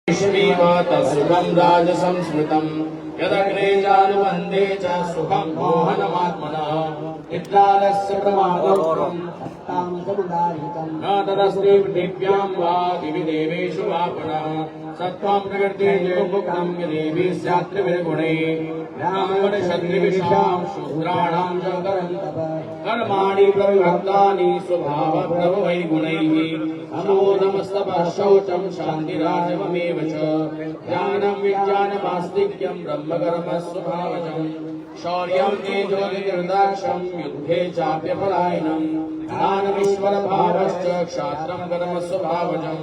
तत्सुखं राजसंस्मृतं यदग्रे चानुबन्धे च सुखं मोहनमात्मनः निद्रालस्य प्रमादोक्तं न तदस्ति पृथिव्यां वा दिवि देवेषु वा पुनः सत्त्वं प्रकृतिर्मुक्तं यदेवी स्यात् त्रिविर्गुणैः ब्राह्मणक्षत्रिविषां शूद्राणां च कर्माणि प्रविभक्तानि स्वभावप्रभवैर्गुणैः अमोदमस्तपः शौचं शान्तिराजवमेव च ज्ञानं विज्ञानमास्तिक्यं ब्रह्मकर्मस्वभावजं शौर्यं तेजोनिर्दाक्षं युद्धे चाप्यपलायनं दानमीश्वरभावश्च क्षात्रं कर्मस्वभावजं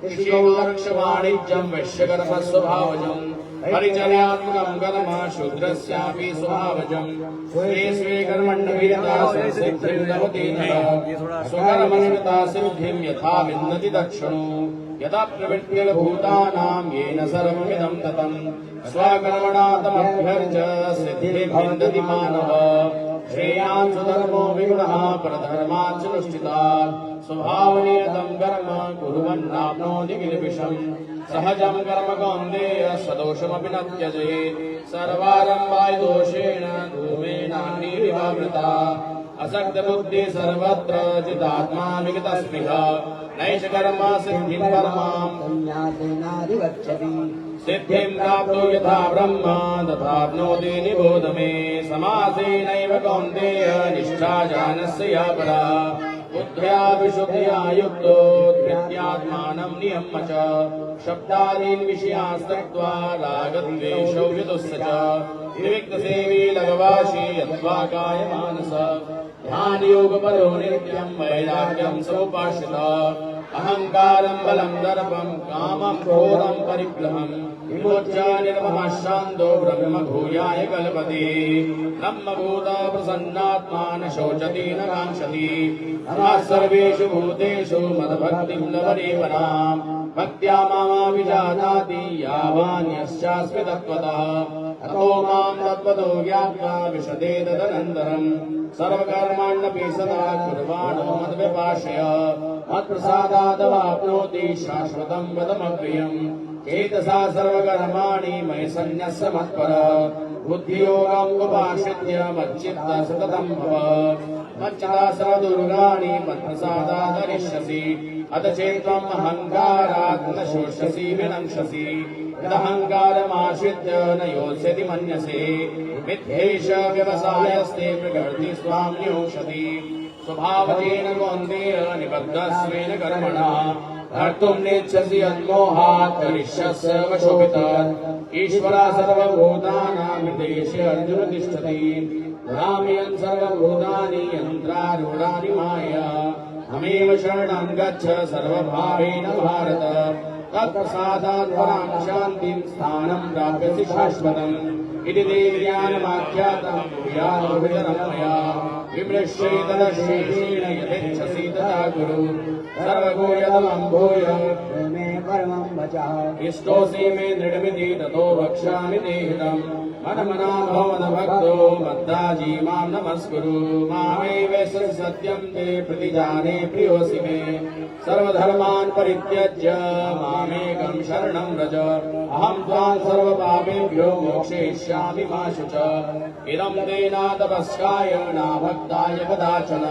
कृषिवाणिज्यं वैश्यकर्मस्वभावजं परिचर्यात्मकं कर्म शूद्रस्यापि स्वभावजं स्वे स्वे कर्मण्यभिरता सिद्धिं लभते स्वकर्मनिरता सिद्धिं यथा विन्दति दक्षिणो यदा प्रवृत्तिर्भूतानां येन सर्वमिदं ततं स्वकर्मणा तमभ्यर्च सिद्धिं विन्दति मानवः श्रेयान् स्वधर्मो विगुणः परधर्माच्चनुष्ठितात् स्वभावनिरतं कर्म कुर्वन्नाप्नोति किल्बिषम् सहजं कर्म कौन्तेय सदोषमपि न त्यजेत् सर्वारम्भाय दोषेण धूमेनाग्निरिवावृता असक्तबुद्धिः सर्वत्र जितात्मा विगतस्पृहा नैष कर्म सिद्धिं परमां सिद्धिं प्राप्तो यथा ब्रह्म तथाप्नोति निबोध मे समासेनैव कौन्तेय निष्ठा जानस्य या परा बुद्ध्या विशुद्ध्या युक्तो धृत्यात्मानं नियम्य च शब्दादीन् विषयास्तक्त्वा रागद्वेषौ विदुस्य च विविक्तसेवी लघवाशी यत्त्वा कायमानस ध्यानयोगपरो नित्यं वैराग्यं समुपाश्रितः अहङ्कारं बलं दर्पं कामं क्रोधं परिग्रहं विमोच्य निर्ममः शान्तो ब्रह्म भूयाय कल्पते ब्रह्मभूत प्रसन्नात्मा न शोचति न काङ्क्षति नमः सर्वेषु भूतेषु मद्भक्तिं लभते पराम् भक्त्या मामाभिजानाति यावान्यश्चास्मि तत्त्वतः अतो मां तत्त्वतो ज्ञात्वा विशदे तदनन्तरम् सर्वकर्माण्यपि सदा कुर्वाणो मद्व्यपाश्रय मत्प्रसादादवाप्नोति शाश्वतं पदमप्रियम् चेतसा सर्वकर्माणि मयि सन्न्यस्य मत्परः बुद्धियोगम् उपाश्रित्य मच्चित्तः सततं भव मच्चित्ता सर्वदुर्गाणि मत्प्रसादादरिष्यसि अथ चेत्त्वम् अहङ्कारात् न शोष्यसि विनङ्क्षसि यदहङ्कारमाश्रित्य न योत्स्यति मन्यसे मिथ्यैष व्यवसायस्ते प्रकृति स्वां नियोषति स्वभावजेन कौन्तेय निबद्धस्वेन कर्मणा कर्तुं नेच्छसि यन्मोहात् करिष्यस्य वशोभितात् ईश्वरः सर्वभूतानां हृदयेषु अर्जुन तिष्ठति भ्राम्यन् सर्वभूतानि यन्त्रारूढानि माया हमेव शरणं गच्छ सर्वभावेन भारत तत्प्रसादात् परां शान्तिं स्थानं प्राप्स्यसि शाश्वतम् इति ते ज्ञानमाख्यातं भूयादुभितरं मया विमृश्यैतदशेषेण यथेच्छसि तथा कुरु सर्वगुह्यतमं भूय मे परमं वचः इष्टोऽसि मे दृढमिति ततो वक्ष्यामि ते हितम् मनमना भवमदभक्तो मद्दाजी मां नमस्कुरु मामेव सत्यं ते प्रतिजाने प्रियोऽसि मे सर्वधर्मान् परित्यज्य मामेकं शरणं व्रज अहं त्वां सर्वपापेभ्यो मोक्षयिष्यामि मा शुच इदं ते न तपस्काय न भक्ताय कदाचन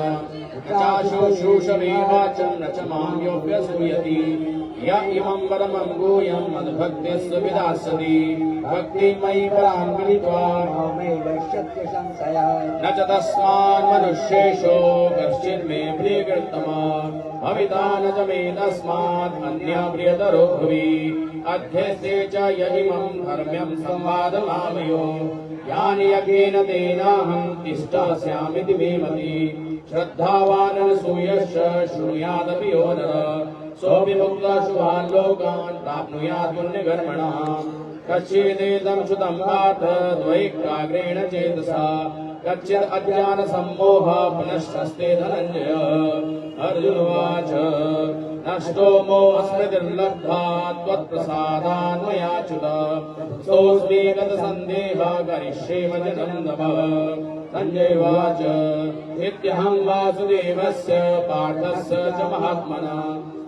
न चाशुश्रूषवे वाचं न च मां योऽभ्यसूयति य इमं परमं गुह्यं मद्भक्तिस्तु विदास्यति भक्तिं मयि परां मिलित्वा न च तस्मान् मनुष्येषु कश्चिन्मे प्रियकृत्तमः भविता न च मे तस्मात् अन्यः प्रियतरो भुवि अध्यस्ते च यदिमं धर्म्यं संवादमामयो यानि यज्ञेन तेनाहं तिष्ठास्यामिति मे मति श्रद्धावान् अनसूयश्च शृणुयादपि यो नरः सोऽपि मुक्तः शुभान् लोकान् प्राप्नुयात् पुण्यकर्मणः कच्चिदेदं श्रुतं पार्थ द्वैकाग्रेण चेतसा कच्चित् अज्ञानसम्मोहः पुनश्चस्ते धनञ्जय अर्जुन उवाच नष्टो मोहस्मृतिर्लब्धा त्वत्प्रसादान् मयाच्युत सोऽस्मि गतसन्देहः करिष्ये वचनं तव संजय उवाच नित्यहं वासुदेवस्य पार्थस्य च महात्मनः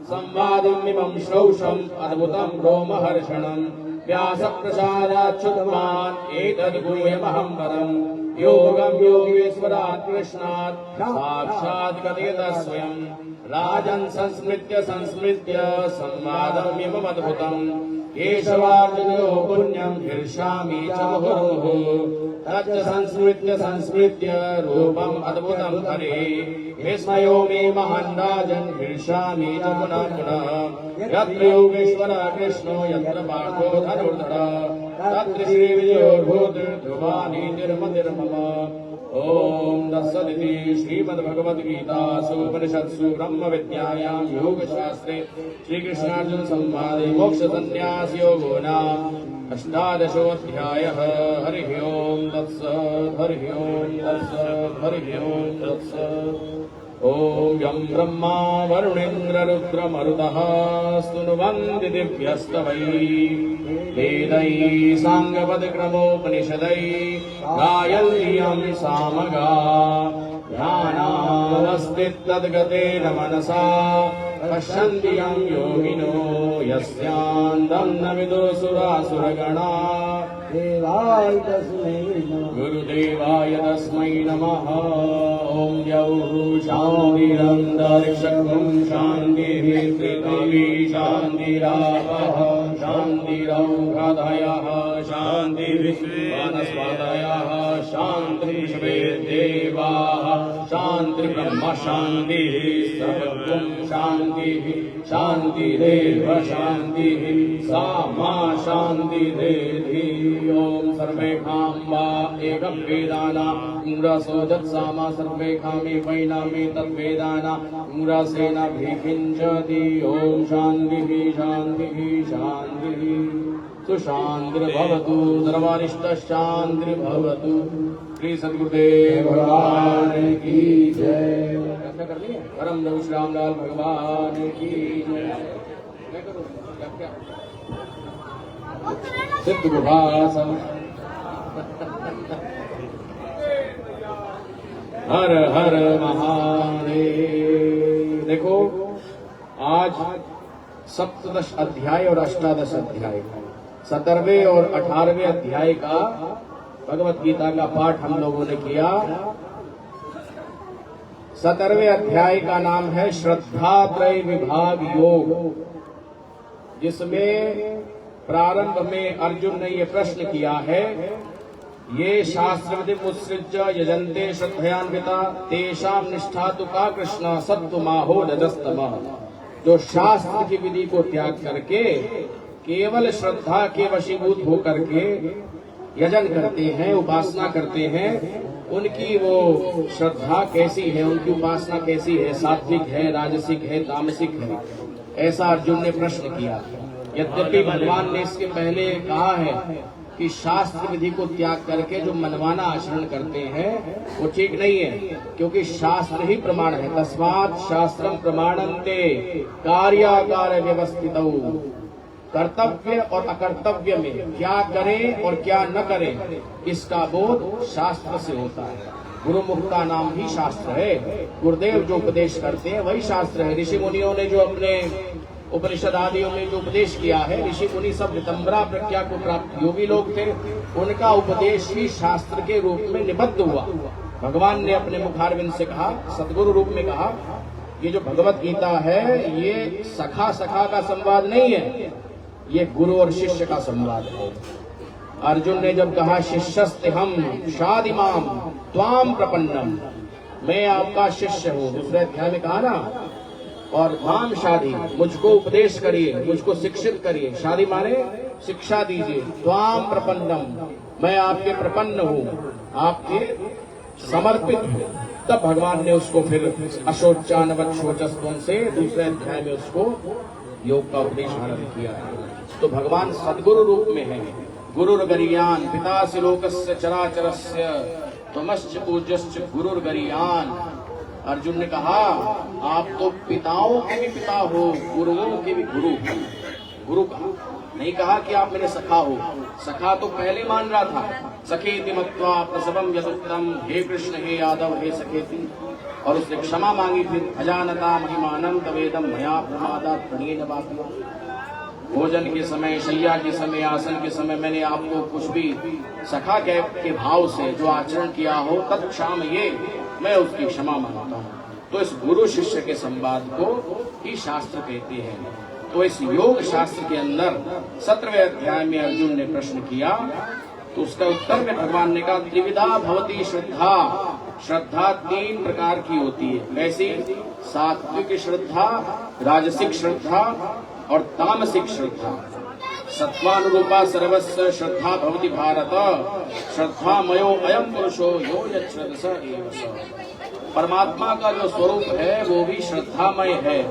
संवादमिमं श्रौषम् अद्भुतं रोमहर्षणम् व्यासप्रसादाच्युतमान् एतद्गुह्यमहं परम् योगं योगेश्वरात् कृष्णात् साक्षात् कथयत स्वयं राजन् संस्मृत्य संवादमिममद्भुतम् केशवार्जुनयो पुण्यं हृष्यामि च मुहुर्मुहुः तच्च संस्मृत्य रूपम् अद्भुतं हरे विस्मयो मे महान् राजन् हृष्यामि च पुनः पुनः यत्र योगेश्वरः कृष्णो यत्र पार्थो धनुर्धरः तत्र श्रीविजयोर्भूत् ध्रुवानीतिर्मतिर्मम ओम तत्सदिति श्रीमद्भगवद्गीतासु उपनिषत्सु ब्रह्मविद्यायां योगशास्त्रे श्रीकृष्णार्जुन संवादे मोक्षसंन्यासयोगो नाम अष्टादशोऽध्यायः। हरिः ओम तत्सत् हरिः ओम तत्सत् हरिः ओम तत्सत्। ओम यं ब्रह्मा वरुणेन्द्ररुद्रमरुतः स्तुन्वन्ति दिव्यस्तवैः वेदैः साङ्गपदक्रमोपनिषदैः गायन्त्यं सामगा ध्यानावस्थितद्गतेन मनसा पश्यन्ति यं योगिनो यस्यान्तं न विदुर्सुरासुरगणा गुरुदेवाय तस्मै नमः। ॐ द्यौः शान्तिरन्तरिक्षं शान्तिः पृथिवी शान्तिरापः शान्तिरौषधयः शान्तिर्वनस्पतयः शान्तिर्देवाः शान्तिर्ब्रह्म शान्तिः सर्वं शान्तिः शान्तिरेव शान्तिः सा मा शान्तिरेधि। ओम सर्वेषां वा एकं वेदाना मूढसो जत्सामा सर्वेषामे वैनामे तद्वेदाना मूढसेन भिखिञ्चति। ओम शान्तिः शान्तिः शान्तिः सुशान्तिर्भवतु सर्वारिष्टशान्तिर्भवतु। श्री सद्गुरुदेव भगवान की जय। परम नमः श्री रामलाल भगवान की जय। सिद्ध विभासम हर हर महादेव। देखो आज सप्तदश अध्याय और अष्टादश अध्याय 17वें और 18वें अध्याय का भगवत गीता का पाठ हम लोगों ने किया। 17वें अध्याय का नाम है श्रद्धात्रय विभाग योग, जिसमें प्रारंभ में अर्जुन ने ये प्रश्न किया है, ये शास्त्रविधि मुत्सृज्य यजन्ते श्रद्धयान्विता तेषां निष्ठा तु का कृष्ण सत्तुमाहो रजस्तमः। जो शास्त्र की विधि को त्याग करके केवल श्रद्धा के वशीभूत होकर के यजन करते हैं, उपासना करते हैं, उनकी वो श्रद्धा कैसी है, उनकी उपासना कैसी है, सात्विक है, राजसिक है, तामसिक है? ऐसा अर्जुन ने प्रश्न किया। यद्यपि भगवान ने इसके पहले कहा है कि शास्त्र विधि को त्याग करके जो मनमाना आचरण करते हैं वो ठीक नहीं है, क्योंकि शास्त्र ही प्रमाण है। तस्मात् शास्त्रम प्रमाणन्ते कार्याकार व्यवस्थितौ। कर्तव्य और अकर्तव्य में क्या करें और क्या न करें, इसका बोध शास्त्र से होता है। गुरुमुखता नाम ही शास्त्र है। गुरुदेव जो उपदेश करते हैं वही शास्त्र है। ऋषि मुनियों ने जो अपने उपनिषद आदियों में जो उपदेश किया है, ऋषि मुनि सब वितंबरा प्रज्ञा को प्राप्त योगी लोग थे, उनका उपदेश ही शास्त्र के रूप में निबद्ध हुआ। भगवान ने अपने मुखारविंद से कहा, सदगुरु रूप में कहा, ये जो भगवत गीता है ये सखा सखा का संवाद नहीं है, ये गुरु और शिष्य का संवाद है। अर्जुन ने जब कहा शिष्यस्ते हम शादिमाम त्वाम प्रपन्नम, मैं आपका शिष्य हूँ, दूसरे अध्याय में कहा ना, और माम शादी, मुझको उपदेश करिए, मुझको शिक्षित करिए। शादी माने शिक्षा दीजिए। त्वाम प्रपन्नम, मैं आपके प्रपन्न हूँ, आपके समर्पित हूँ। तब भगवान ने उसको फिर अशोचानवत शोचस्त्वं से दूसरे अध्याय में उसको योग का उपदेश आरंभ किया है। तो भगवान सद्गुरु रूप में है। गुरुर्गरीयान पितासि लोकस्य चराचरस्य त्वमश्च पूज्यश्च गुरुर्गरीयान। अर्जुन ने कहा आप तो पिताओं के भी पिता हो, गुरुओं के भी गुरु। गुरु कहा, नहीं कहा कि आप मेरे सखा हो। सखा तो पहले मान रहा था। सखेति मत्वा प्रसवम यदुक्तम, हे कृष्ण हे यादव हे सखेति। और उसने क्षमा मांगी। फिर अजानता महिमानं तवेदम मया प्रमादात् प्रणयेन वापि। भोजन के समय, शैया के समय, आसन के समय मैंने आपको कुछ भी सखा के भाव से जो आचरण किया हो तत्क्षाम ये मैं उसकी क्षमा मांगता हूँ। तो इस गुरु शिष्य के संवाद को ही शास्त्र कहते हैं। तो इस योग शास्त्र के अंदर 17वें अध्याय में अर्जुन ने प्रश्न किया, तो उसका उत्तर में भगवान ने कहा त्रिविधा भवती श्रद्धा। श्रद्धा 3 प्रकार की होती है। ऐसी सात्विक श्रद्धा, राजसिक श्रद्धा और तामसिक श्रद्धा। सत्वानुरूपा सर्वस्व श्रद्धा भवति भारत। श्रद्धा मयो अयम पुरुषो यो यच्छ्रद्ध स एव स। परमात्मा का जो स्वरूप है वो भी श्रद्धामय है।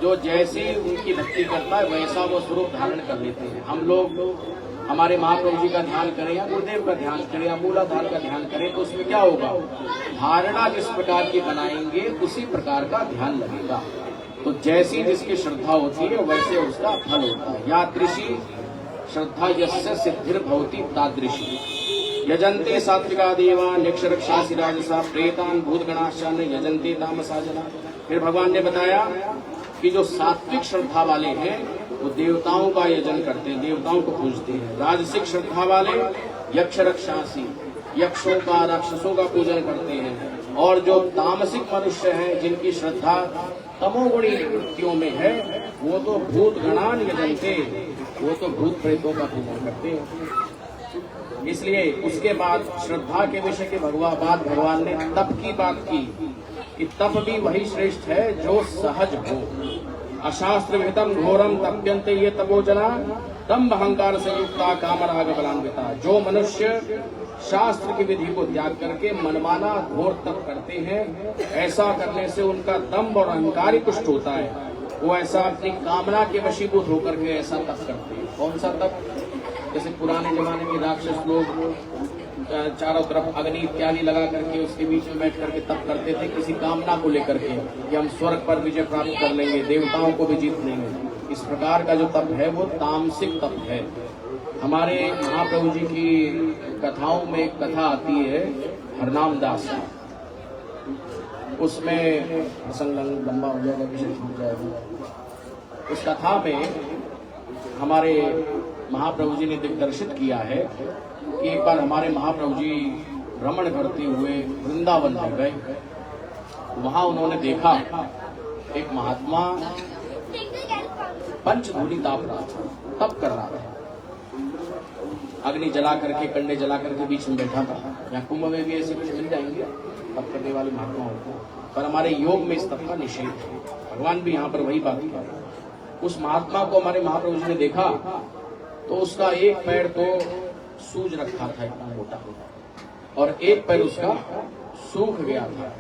जो जैसी उनकी भक्ति करता है वैसा वो स्वरूप धारण कर लेते हैं। हम लोग हमारे महाप्रभु जी का ध्यान करें या गुरुदेव का ध्यान करें या मूलाधार का ध्यान करें तो उसमें क्या होगा, धारणा जिस प्रकार की बनाएंगे उसी प्रकार का ध्यान लगेगा। तो जैसी जिसकी श्रद्धा होती है वैसे उसका फल होता है। यादृशी श्रद्धा यस्य सिद्धिर्भवति तादृशी। यजन्ते सात्विका देवा निक्षरक्षासि राजसा प्रेतान भूतगणाश्चान यजन्ते तामसा जना। फिर भगवान ने बताया कि जो सात्विक श्रद्धा वाले हैं वो देवताओं का यजन करते हैं, देवताओं को पूजते हैं। राजसिक श्रद्धा वाले यक्ष रक्षासी, यक्षों का राक्षसों का पूजन करते हैं। और जो तामसिक मनुष्य हैं जिनकी श्रद्धा तमोगुणी वृत्तियों में है वो तो भूत गणान यजन्ते, वो तो भूत प्रेतों का पूजन करते हैं। इसलिए उसके बाद श्रद्धा के विषय के बाद भगवान ने तप की बात की कि तप भी वही श्रेष्ठ है जो सहज हो। अशास्त्र विहितम घोरम तप्यन्ते ये तपोजना तम अहंकार से युक्ता कामराग बलान्विता। जो मनुष्य शास्त्र की विधि को त्याग करके मनमाना घोर तप करते हैं, ऐसा करने से उनका दम्भ और अहंकार ही पुष्ट होता है। वो ऐसा अपनी कामना के वशीभूत होकर के ऐसा तप करते हैं। कौन सा तप? जैसे पुराने जमाने में राक्षस लोग चारों तरफ अग्नि इत्यादि लगा करके उसके बीच में बैठ करके तप करते थे किसी कामना को लेकर के कि हम स्वर्ग पर विजय प्राप्त कर लेंगे, देवताओं को भी जीत लेंगे। इस प्रकार का जो तप है वो तामसिक तप है। हमारे महाप्रभु जी की कथाओं में एक कथा आती है हरनाम दास की। उसमें प्रसंग लंबा हो जाएगा, विषय छूट जाएगा। उस कथा में हमारे महाप्रभु जी ने दिग्दर्शित किया है कि एक बार हमारे महाप्रभु जी भ्रमण करते हुए वृंदावन में गए। वहां उन्होंने देखा एक महात्मा पंचधूली ताप रहा था, तप कर रहा था। अग्नि जला करके, कंडे जला करके बीच में बैठा था। यहाँ कुंभ में भी ऐसे कुछ मिल जाएंगे तप करने वाले महात्माओं को, पर हमारे योग में इस तप का निषेध है। भगवान भी यहाँ पर वही बात कर रहे। उस महात्मा को हमारे महाप्रभु जी ने देखा तो उसका एक पैर तो सूज रखा था इतना मोटा, और एक पैर उसका सूख गया था।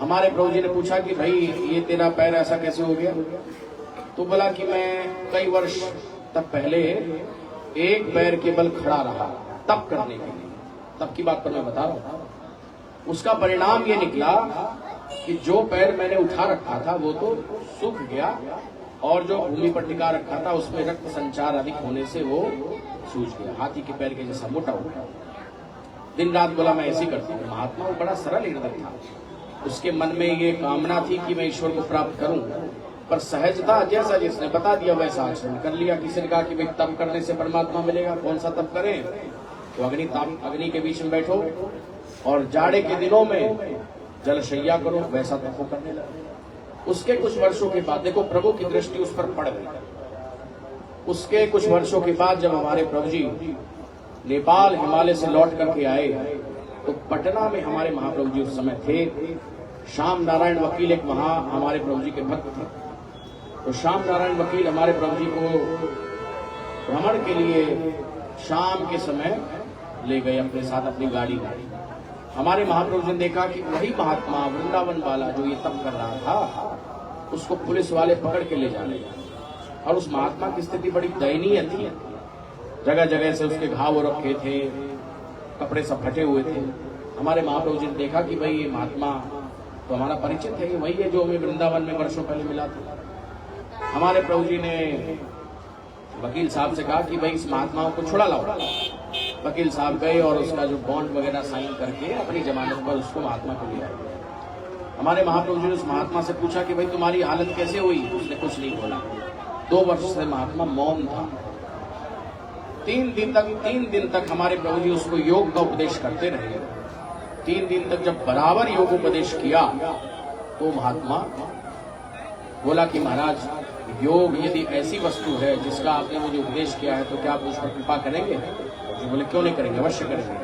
हमारे प्रभु जी ने पूछा कि भाई ये तेरा पैर ऐसा कैसे हो गया? तो बोला कि मैं कई वर्ष तक पहले एक पैर के बल खड़ा रहा तप करने के लिए। तब की बात पर मैं बता रहा हूँ। उसका परिणाम ये निकला कि जो पैर मैंने उठा रखा था वो तो सूख गया, और जो भूमि पर टिका रखा था उसमें रक्त संचार अधिक होने से वो सूज गया, हाथी के पैर के जैसा मोटा हो गया। दिन रात बोला मैं ऐसे करता हूँ। महात्मा वो बड़ा सरल हृदय था। उसके मन में ये कामना थी कि मैं ईश्वर को प्राप्त करूं, पर सहजता जैसा जिसने बता दिया वैसा आचरण कर लिया। किसी ने कहा कि भाई तप करने से परमात्मा मिलेगा, कौन सा तप करें? तो अग्नि के बीच में बैठो और जाड़े के दिनों में जलशैया करो, वैसा तप वो करने लगा। उसके कुछ वर्षों के बाद देखो प्रभु की दृष्टि उस पर पड़ गई। उसके कुछ वर्षों के बाद जब हमारे प्रभु जी नेपाल हिमालय से लौट करके आए तो पटना में हमारे महाप्रभु जी उस समय थे। श्याम नारायण वकील एक हमारे प्रभु जी के भक्त थे। तो श्याम नारायण वकील हमारे प्रभु जी को भ्रमण के लिए शाम के समय ले गए अपने साथ अपनी गाड़ी में। हमारे महाप्रभु जी ने देखा कि वही महात्मा वृंदावन वाला जो ये तप कर रहा था उसको पुलिस वाले पकड़ के ले जा रहे हैं, और उस महात्मा की स्थिति बड़ी दयनीय थी। जगह जगह से उसके घाव रखे थे, कपड़े सब फटे हुए थे। हमारे महाप्रभु जी ने देखा कि भाई ये महात्मा तो हमारा परिचित है, ये वही है जो हमें वृंदावन में वर्षों पहले मिला था। हमारे प्रभु जी ने वकील साहब से कहा कि भाई इस महात्मा को छुड़ा लाओ। वकील साहब गए और उसका जो बॉन्ड वगैरह साइन करके अपनी जमानत पर उसको महात्मा को ले आए। हमारे महाप्रभु जी ने उस महात्मा से पूछा कि भाई तुम्हारी हालत कैसे हुई? उसने कुछ नहीं बोला। 2 वर्ष से महात्मा मौन था। 3 दिन तक हमारे प्रभु जी उसको योग का उपदेश करते रहे। 3 दिन तक जब बराबर योग उपदेश किया तो महात्मा बोला कि महाराज, योग यदि ऐसी वस्तु है जिसका आपने मुझे उपदेश किया है तो क्या आप उस पर कृपा करेंगे? जी बोले क्यों नहीं करेंगे, अवश्य करेंगे।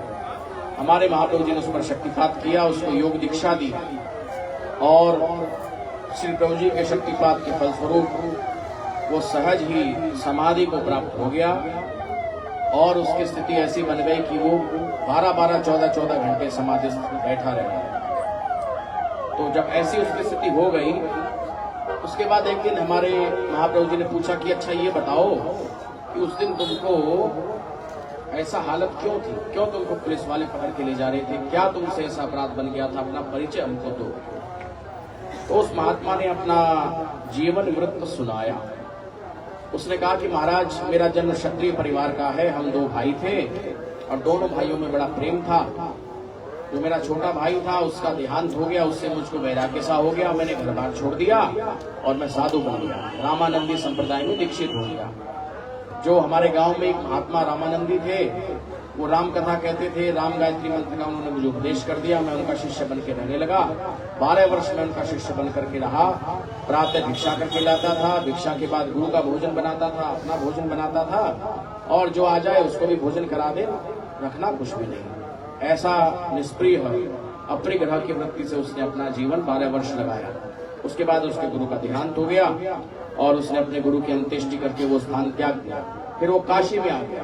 हमारे महाप्रभु जी ने उस पर शक्तिपात किया, उसको योग दीक्षा दी और श्री प्रभु जी के शक्तिपात के फलस्वरूप वो सहज ही समाधि को प्राप्त हो गया और उसकी स्थिति ऐसी बन गई कि वो 12-12, 14-14 घंटे समाधि बैठा रहा। तो जब ऐसी उसकी स्थिति हो गई, उसके बाद एक दिन हमारे महाप्रभु जी ने पूछा कि अच्छा ये बताओ कि उस दिन तुमको ऐसा हालत क्यों थी, क्यों तुमको पुलिस वाले पकड़ के ले जा रहे थे, क्या तुमसे ऐसा अपराध बन गया था, अपना परिचय हमको दो। तो उस महात्मा ने अपना जीवन वृत्त सुनाया। उसने कहा कि महाराज, मेरा जन्म क्षत्रिय परिवार का है, हम 2 भाई थे और दोनों भाइयों में बड़ा प्रेम था। जो मेरा छोटा भाई था उसका देहांत हो गया, उससे मुझको वैराग्य सा हो गया, मैंने घर बार छोड़ दिया और मैं साधु बन गया, रामानंदी संप्रदाय में दीक्षित हो गया। जो हमारे गांव में एक महात्मा रामानंदी थे, वो राम कथा कहते थे, राम गायत्री मंत्र का उन्होंने मुझे उपदेश कर दिया, मैं उनका शिष्य बन के रहने लगा। 12 वर्ष में उनका शिष्य बन करके रहा। प्रातः भिक्षा करके लाता था, भिक्षा के बाद गुरु का भोजन बनाता था, अपना भोजन बनाता था और जो आ जाए उसको भी भोजन करा दे, रखना कुछ भी नहीं। ऐसा निष्प्रिय अपरिग्रह की वृत्ति से उसने अपना जीवन 12 वर्ष लगाया। उसके बाद उसके गुरु का देहांत हो गया और उसने अपने गुरु की अंत्येष्टि करके वो स्थान त्याग दिया। फिर वो काशी में आ गया।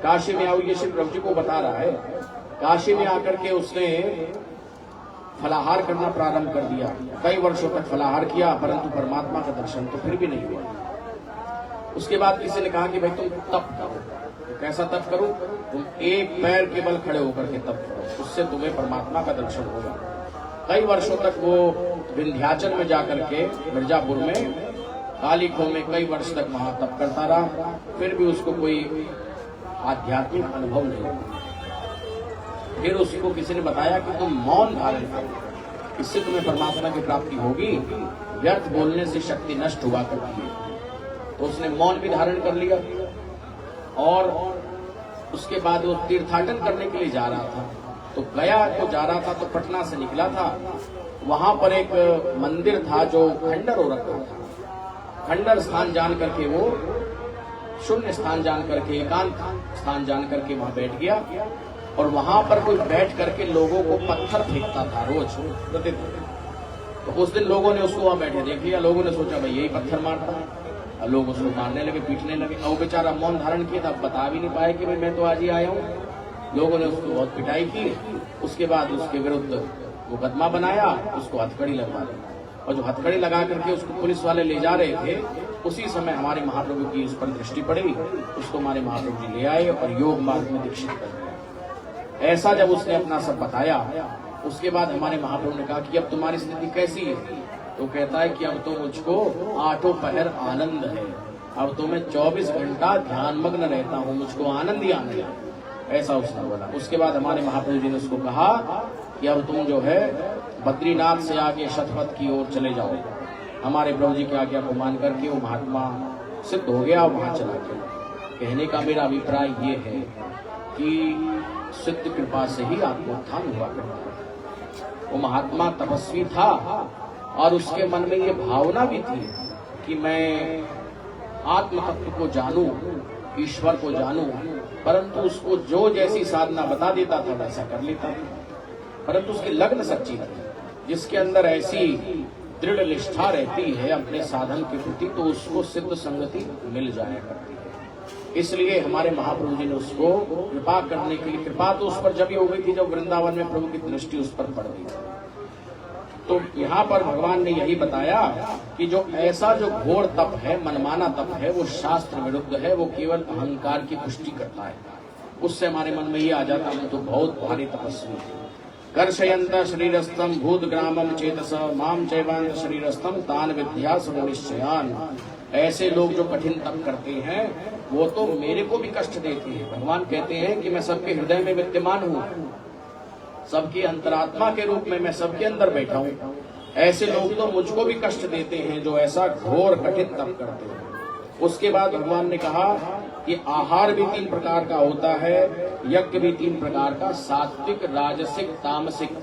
काशी में आओ, ये श्री प्रभु जी को बता रहा है। काशी में आकर के उसने फलाहार करना प्रारंभ कर दिया। कई वर्षों तक फलाहार किया, परंतु परमात्मा का दर्शन तो फिर भी नहीं हुआ। उसके बाद किसी ने कहा कि भाई तुम तप करो। तो कैसा तप करो? तुम एक पैर के बल खड़े होकर के तप करो, उससे तुम्हें परमात्मा का दर्शन होगा। कई वर्षों तक वो विंध्याचल में जाकर के, मिर्जापुर में काली खो में कई वर्ष तक वहां तप करता रहा, फिर भी उसको कोई आध्यात्मिक अनुभव नहीं हुआ। फिर उसको किसी ने बताया कि तुम मौन धारण करो, इससे तुम्हें परमात्मा की प्राप्ति होगी, व्यर्थ बोलने से शक्ति नष्ट हुआ करती है। तो उसने मौन भी धारण कर लिया और उसके बाद वो तीर्थाटन करने के लिए जा रहा था। तो गया को जा रहा था तो पटना से निकला था, वहां पर एक मंदिर था जो खंडर हो रखा था। खंडर स्थान जान करके वो शून्य स्थान जान करके, एकांत स्थान जान करके वहां बैठ गया और वहां पर कोई बैठ करके लोगों को पत्थर फेंकता था रोज प्रतिदिन। तो उस दिन लोगों ने उसको वहां बैठे देख लिया। लोगों ने सोचा भाई यही पत्थर मारता है, और लोग उसको मारने लगे, पीटने लगे। और बेचारा मौन धारण किया था, बता भी नहीं पाए कि भाई मैं तो आज ही आया हूँ। लोगों ने उसको बहुत पिटाई की। उसके बाद उसके विरुद्ध मुकदमा बनाया, उसको हथकड़ी लगवा दी और जो हथकड़ी लगा करके उसको पुलिस वाले ले जा रहे थे, उसी समय हमारे महाप्रभु की उस पर दृष्टि पड़ी। उसको हमारे महाप्रभु जी ले आए और योग मार्ग में दीक्षित कर दिया। ऐसा जब उसने अपना सब बताया, उसके बाद हमारे महाप्रभु ने कहा कि अब तुम्हारी स्थिति कैसी है? तो कहता है कि अब तो मुझको 8 पहर आनंद है, अब तो मैं 24 घंटा ध्यान मग्न रहता हूँ, मुझको आनंद ही आनंद है। ऐसा उसने बोला। उसके बाद हमारे महाप्रभु जी ने उसको कहा कि अब तुम जो है बद्रीनाथ से आगे शतपथ की ओर चले जाओ। हमारे प्रभु जी की आज्ञा को मान करके वो महात्मा सिद्ध हो गया, वहां चला गया। कहने का मेरा अभिप्राय ये है कि सिद्ध कृपा से ही आत्मोत्थान हुआ करता है। वो महात्मा तपस्वी था और उसके मन में ये भावना भी थी कि मैं आत्म तत्व को जानूं, ईश्वर को जानूं, परंतु उसको जो जैसी साधना बता देता था वैसा कर लेता था। परंतु उसकी लगन सच्ची थी। जिसके अंदर ऐसी दृढ़ निष्ठा रहती है अपने साधन के प्रति, तो उसको सिद्ध संगति मिल जाया करती है। इसलिए हमारे महाप्रभु जी ने उसको कृपा करने के लिए, कृपा तो उस पर जब ही हो गई थी जब वृंदावन में प्रभु की दृष्टि उस पर पड़ गई थी। तो यहाँ पर भगवान ने यही बताया कि जो ऐसा जो घोर तप है, मनमाना तप है, वो शास्त्र विरुद्ध है, वो केवल अहंकार की पुष्टि करता है। उससे हमारे मन में ये आ जाता है तो बहुत भारी तपस्वी है। कर्षयंत शरीरस्थम भूत ग्रामम चेतस माम चैवांत शरीरस्थम तान विद्या सुनिश्चयान। ऐसे लोग जो कठिन तप करते हैं वो तो मेरे को भी कष्ट देते हैं। भगवान कहते हैं कि मैं सबके हृदय में विद्यमान हूँ, सबकी अंतरात्मा के रूप में मैं सबके अंदर बैठा हूँ, ऐसे लोग तो मुझको भी कष्ट देते हैं जो ऐसा घोर कठिन तप करते हैं। उसके बाद भगवान ने कहा कि आहार भी 3 प्रकार का होता है, यज्ञ भी 3 प्रकार का, सात्विक, राजसिक, तामसिक।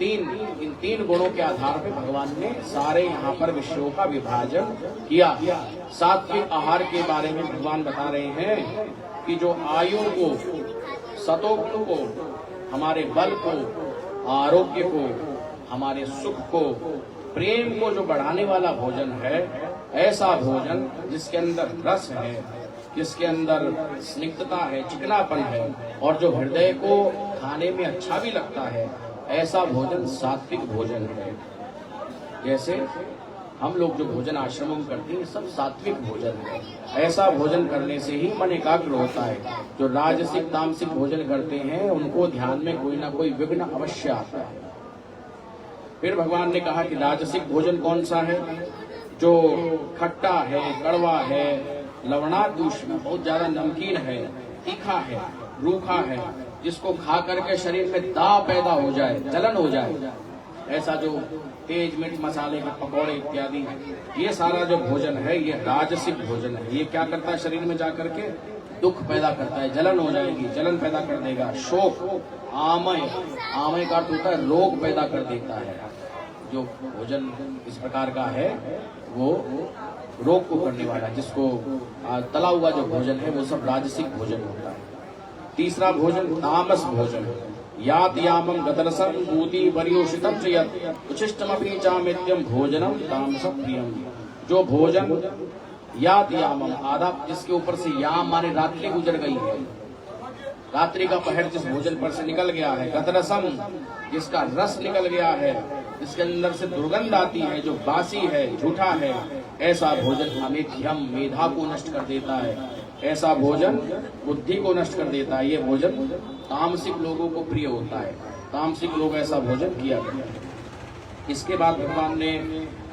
इन 3 गुणों के आधार पर भगवान ने सारे यहाँ पर विषयों का विभाजन किया। सात्विक आहार के बारे में भगवान बता रहे हैं कि जो आयु को, सतोगुण को, हमारे बल को, आरोग्य को, हमारे सुख को, प्रेम को जो बढ़ाने वाला भोजन है, ऐसा भोजन जिसके अंदर रस है, जिसके अंदर स्निग्धता है, चिकनापन है, और जो हृदय को खाने में अच्छा भी लगता है, ऐसा भोजन सात्विक भोजन है। जैसे हम लोग जो भोजन आश्रमों में करते हैं, सब सात्विक भोजन है। ऐसा भोजन करने से ही मन एकाग्र होता है। जो राजसिक, तामसिक भोजन करते हैं, उनको ध्यान में कोई ना कोई विघ्न अवश्य आता है। फिर भगवान ने कहा कि राजसिक भोजन कौन सा है? जो खट्टा है, कड़वा है, लवणाक्ष, बहुत ज्यादा नमकीन है, तीखा है, रूखा है, जिसको खा करके शरीर में दाह पैदा हो जाए, जलन हो जाए, ऐसा जो तेज मिर्च मसाले के पकौड़े इत्यादि, ये सारा जो भोजन है, ये राजसिक भोजन है। ये क्या करता है? शरीर में जाकर के दुख पैदा करता है, जलन हो जाएगी, जलन पैदा कर देगा। शोक, आमय, आमय का अर्थ होता है रोग पैदा कर देता है। जो भोजन इस प्रकार का है, वो रोग को करने वाला, जिसको तला हुआ जो भोजन है, वो सब राजसिक भोजन होता है। तीसरा भोजन तामस भोजन, यात यामम गतरसम ऊदी वर्योषितम च यत् उच्छिष्टमपि चामित्यम भोजनम तामस प्रियम। जो भोजन यात यामम, आधा जिसके ऊपर से याम माने रात्रि गुजर गई है, रात्रि का पहर जिस भोजन पर से निकल गया है, गतरसम जिसका रस निकल गया है, जिसके अंदर से दुर्गंध आती है, जो बासी है, झूठा है, ऐसा भोजन अमेध्यम, मेधा को नष्ट कर देता है। ऐसा भोजन बुद्धि को नष्ट कर देता है। ये भोजन तामसिक लोगों को प्रिय होता है। तामसिक लोग ऐसा भोजन किया करते हैं। इसके बाद भगवान ने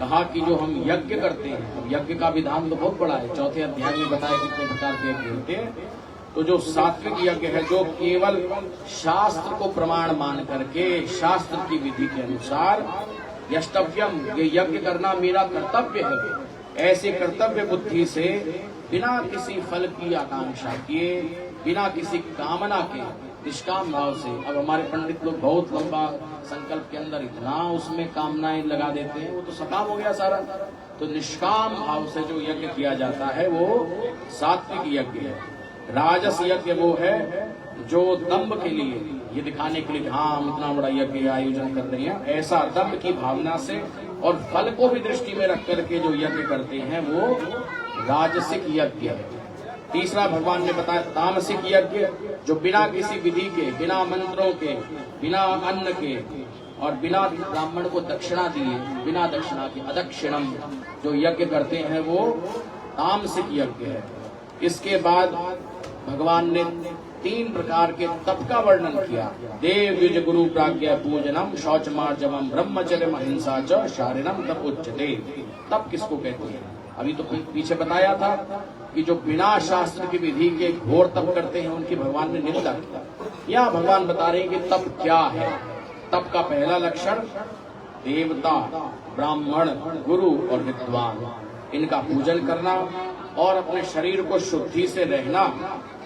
कहा कि जो हम यज्ञ करते हैं, यज्ञ का विधान तो बहुत बड़ा है, 4थे अध्याय में बताया कितने प्रकार के यज्ञ होते हैं। तो जो सात्विक यज्ञ है, जो केवल शास्त्र को प्रमाण मान करके, शास्त्र की विधि के अनुसार, यष्टव्यम, ये यज्ञ करना मेरा कर्तव्य है, ऐसे कर्तव्य बुद्धि से, बिना किसी फल की आकांक्षा किए, बिना किसी कामना के, निष्काम भाव से। अब हमारे पंडित लोग बहुत लंबा संकल्प के अंदर इतना उसमें कामनाएं लगा देते हैं, वो तो सकाम हो गया सारा। तो निष्काम भाव से जो यज्ञ किया जाता है, वो सात्विक यज्ञ है। राजस यज्ञ वो है जो दंभ के लिए, ये दिखाने के लिए हाँ हम इतना बड़ा यज्ञ आयोजन कर रहे हैं, ऐसा दंभ की भावना से और फल को भी दृष्टि में रख करके जो यज्ञ करते हैं, वो राजसिक यज्ञ है। तीसरा भगवान ने बताया तामसिक यज्ञ, जो बिना किसी विधि के, बिना मंत्रों के, बिना अन्न के और बिना ब्राह्मण को दक्षिणा दिए, बिना दक्षिणा के, अदक्षिणम जो यज्ञ करते हैं, वो तामसिक यज्ञ है। इसके बाद भगवान ने 3 प्रकार के तप का वर्णन किया। देव युज गुरु प्राज्ञा पूजनम शौचमार्जवम ब्रह्मचर्य अहिंसा च शारीरम तप उच्यते। तप किसको कहते हैं? अभी तो पीछे बताया था कि जो बिना शास्त्र की विधि के घोर तप करते हैं, उनकी भगवान ने निंदा की। यहाँ भगवान बता रहे हैं कि तप क्या है। तप का पहला लक्षण देवता, ब्राह्मण, गुरु और विद्वान, इनका पूजन करना और अपने शरीर को शुद्धि से रहना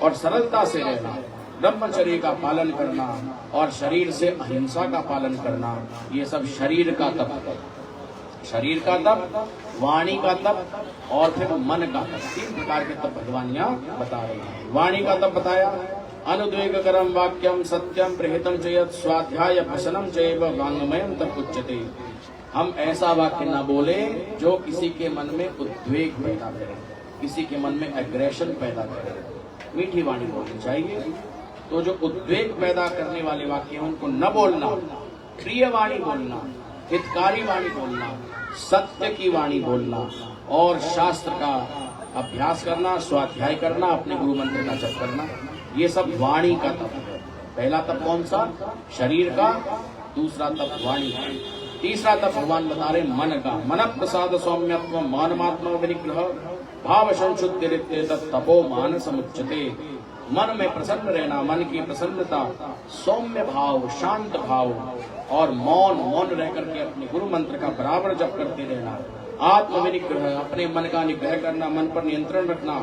और सरलता से रहना, ब्रह्मचर्य का पालन करना और शरीर से अहिंसा का पालन करना, ये सब शरीर का तप है। शरीर का तप, वाणी का तप और फिर मन का तप। 3 प्रकार के तप भगवान यहाँ बता रहे हैं। वाणी का तप बताया, अनुद्वेगकरम वाक्यम सत्यम प्रहितम चयत स्वाध्याय भसनम चैव वांगमयम तप उच्यते। हम ऐसा वाक्य न बोले जो किसी के मन में उद्वेग पैदा करे, किसी के मन में एग्रेशन पैदा करे। मीठी वाणी बोलनी चाहिए। तो जो उद्वेग पैदा करने वाले वाक्य हैं, उनको न बोलना, प्रिय वाणी बोलना, हितकारी वाणी बोलना, सत्य की वाणी बोलना और शास्त्र का अभ्यास करना, स्वाध्याय करना, अपने गुरु मंत्र का जप करना, ये सब वाणी का तप है। पहला तप कौन सा? शरीर का। दूसरा तप वाणी का। तीसरा तप भगवान बता रहे मन का। मन प्रसाद सौम्यत्व मानमात्मा विनिग्रह भाव संशुद्धि तपो मान समुच्यते। मन में प्रसन्न रहना, मन की प्रसन्नता, सौम्य भाव, शांत भाव और मौन रह करके अपने गुरु मंत्र का बराबर जप करते रहना, आत्मविनिग्रह, अपने मन का निग्रह करना, मन पर नियंत्रण रखना,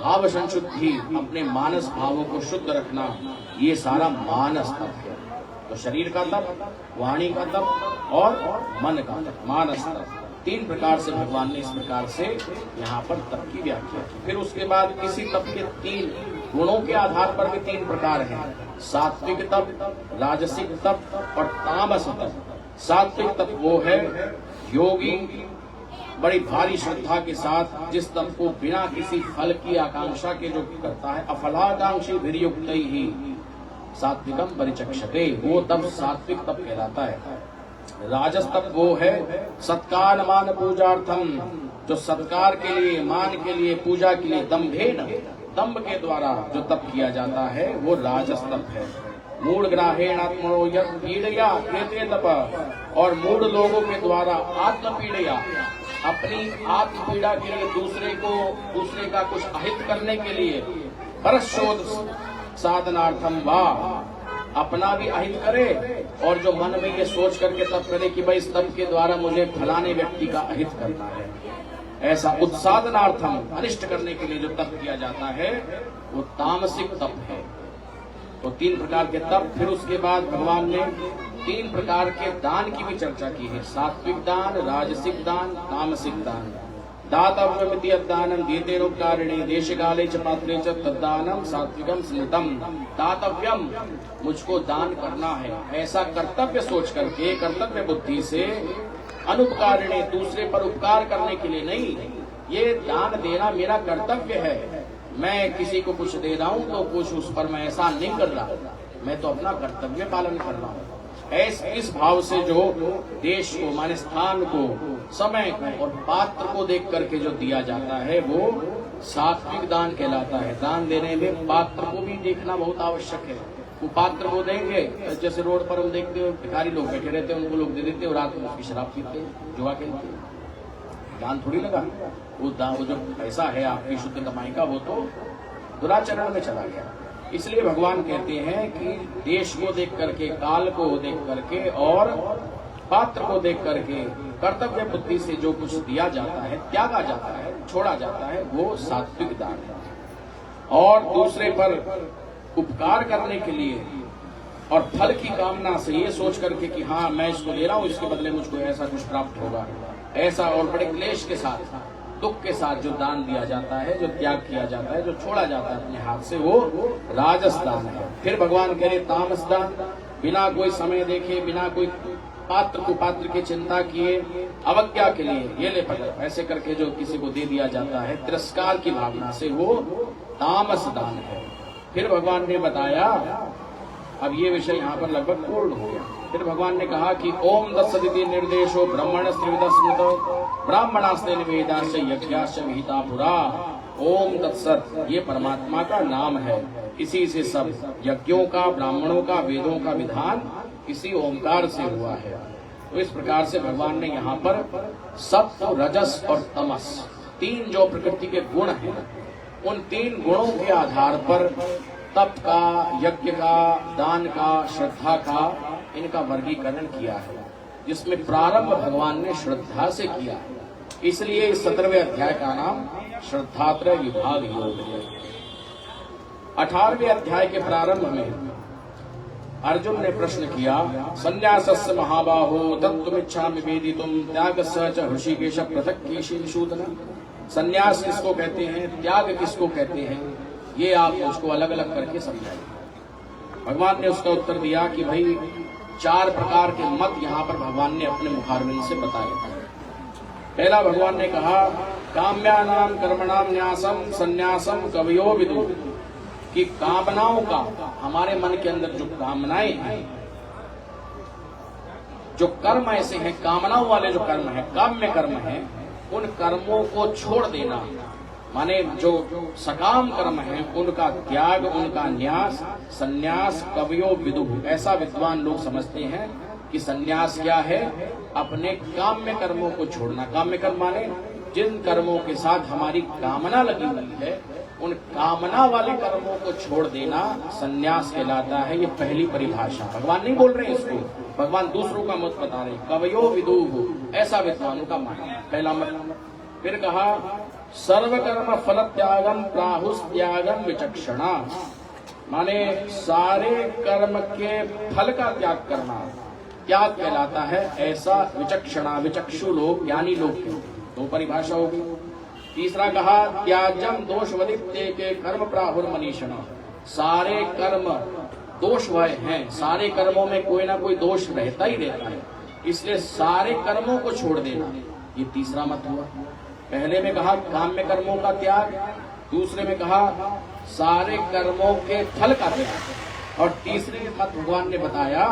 भाव संशुद्धि, अपने मानस भावों को शुद्ध रखना, ये सारा मानस तप है। तो शरीर का तप, वाणी का तप और मन का तप, मानस तप, 3 प्रकार से भगवान ने इस प्रकार से यहाँ पर तप की व्याख्या की। फिर उसके बाद किसी तप के 3 गुणों के आधार पर भी 3 प्रकार हैं, सात्विक तप, राजसिक तप और तामस तप। सात्विक तप वो है योगी बड़ी भारी श्रद्धा के साथ जिस तप को बिना किसी फल की आकांक्षा के जो करता है, अफलाकांक्षी विर्युक्त ही सात्विकम परिचक्षते, वो तप सात्विक तप कहलाता है। राजस तप वो है सत्कार मान पूजार्थम, जो सत्कार के लिए, मान के लिए, पूजा के लिए दंभ के द्वारा जो तप किया जाता है वो राजस तप है। मूढ़ ग्राहेण आत्मनो पीड़या क्रियते तप, और मूढ़ लोगों के द्वारा आत्म पीड़या, अपनी आत्म पीड़ा के लिए दूसरे का कुछ अहित करने के लिए, परशोध साधनार्थम वा, अपना भी अहित करे और जो मन में ये सोच करके तप करे कि भाई इस तप के द्वारा मुझे फलाने व्यक्ति का अहित करना है, ऐसा उत्साधनार्थम, अनिष्ट करने के लिए जो तप किया जाता है वो तामसिक तप है। तो 3 प्रकार के तप। फिर उसके बाद भगवान ने 3 प्रकार के दान की भी चर्चा की है, सात्विक दान, राजसिक दान, तामसिक दान। दातव्यमिति यद्दानं दीतेनोपकारिणे देशकाले च पात्रे च तद्दानं सात्विकम स्मृतम। दातव्यम, मुझको दान करना है, ऐसा कर्तव्य सोच करके, कर्तव्य बुद्धि से, अनुपकारिणे, दूसरे पर उपकार करने के लिए नहीं, ये दान देना मेरा कर्तव्य है, मैं किसी को कुछ दे रहा हूँ तो कुछ उस पर मैं ऐसा नहीं कर रहा, मैं तो अपना कर्तव्य पालन कर रहा हूँ। इस भाव से जो देश को, माने स्थान को, समय को और पात्र को देख करके जो दिया जाता है वो सात्विक दान कहलाता है। दान देने में पात्र को भी देखना बहुत आवश्यक है। वो पात्र को देंगे, जैसे रोड पर हम देखते हो भिखारी लोग बैठे रहते हैं, उनको लोग दे देते और रात में उसकी शराब पीते हैं, जुआ खेलते हैं, दान थोड़ी लगा। वो जो पैसा है आपकी शुद्ध कमाई का, वो तो दुराचरण में चला गया। इसलिए भगवान कहते हैं कि देश को देख करके, काल को देख करके और पात्र को देख करके कर्तव्य बुद्धि से जो कुछ दिया जाता है, त्यागा जाता है, छोड़ा जाता है, वो सात्विक दान है। और दूसरे पर उपकार करने के लिए और फल की कामना से ये सोच करके कि हाँ मैं इसको ले रहा हूँ, इसके बदले मुझको ऐसा कुछ प्राप्त होगा, ऐसा और बड़े क्लेश के साथ, दुख के साथ जो दान दिया जाता है, जो त्याग किया जाता है, जो छोड़ा जाता है अपने हाथ से, वो राजस दान है। फिर भगवान कह रहे तामस दान, बिना कोई समय देखे, बिना कोई पात्र की चिंता किए, अवज्ञा के लिए, ये ले पकड़, ऐसे करके जो किसी को दे दिया जाता है तिरस्कार की भावना से, वो तामस दान है। फिर भगवान ने बताया, अब ये विषय यहाँ पर लगभग पूर्ण हो गया। फिर भगवान ने कहा कि ओम तत्सदिति निर्देशो ब्रह्मण स्मृत ब्राह्मणास्ते निवेदाश्च यज्ञाश्च विहिता पुरा। ओम तत्सत, ये परमात्मा का नाम है, इसी से सब यज्ञों का, ब्राह्मणों का, वेदों का विधान इसी ओंकार से हुआ है। तो इस प्रकार से भगवान ने यहाँ पर सत्व, रजस और तमस, 3 जो प्रकृति के गुण हैं, उन 3 गुणों के आधार पर तप का, यज्ञ का, दान का, श्रद्धा का, इनका वर्गीकरण किया है, जिसमें प्रारंभ भगवान ने श्रद्धा से किया। इसलिए इस 17वें अध्याय का नाम श्रद्धात्रय विभाग योग है। 18वें अध्याय के प्रारंभ में अर्जुन ने प्रश्न किया, संन्यासस्य महाबाहो तत्त्वमिच्छामि वेदितुम त्यागस्य च हृषिकेश पृथक् केशिनिषूदन। संन्यास किसको कहते हैं, त्याग किसको कहते हैं, ये आप उसको अलग अलग करके समझाइए। भगवान ने उसका उत्तर दिया कि भाई 4 प्रकार के मत यहाँ पर भगवान ने अपने मुखारविंद से बताए। पहला भगवान ने कहा, काम्यानाम कर्मणाम न्यासम संन्यासम कवयो विदु, कि कामनाओं का, हमारे मन के अंदर जो कामनाएं हैं, जो कर्म ऐसे हैं, कामनाओं वाले जो कर्म है, काम्य कर्म है, उन कर्मों को छोड़ देना, माने जो सकाम कर्म है उनका त्याग, उनका न्यास, संन्यास कवयो विदु। ऐसा विद्वान लोग समझते हैं कि संन्यास क्या है, अपने काम्य कर्मों को छोड़ना। काम्य कर्म माने जिन कर्मों के साथ हमारी कामना लगी हुई है, उन कामना वाले कर्मों को छोड़ देना संन्यास कहलाता है। ये पहली परिभाषा, भगवान नहीं बोल रहे हैं इसको, भगवान दूसरों का मत बता रहे। कवयो विदुः, ऐसा विद्वानों का मानना, पहला मत। फिर कहा सर्वकर्म फल त्यागम प्राहुस त्यागम विचक्षणा, माने सारे कर्म के फल का त्याग करना त्याग कहलाता है, ऐसा विचक्षणा, विचक्षु लोग, ज्ञानी लोग के। दो परिभाषा होगी। तीसरा कहा त्याजम दोषवदित्य के कर्म प्राहुर मनीषण, सारे कर्म दोष भय हैं, सारे कर्मों में कोई ना कोई दोष रहता ही रहता है, इसलिए सारे कर्मों को छोड़ देना, ये तीसरा मत हुआ। पहले में कहा काम्य कर्मों का त्याग, दूसरे में कहा सारे कर्मों के फल का त्याग, और तीसरे मत भगवान ने बताया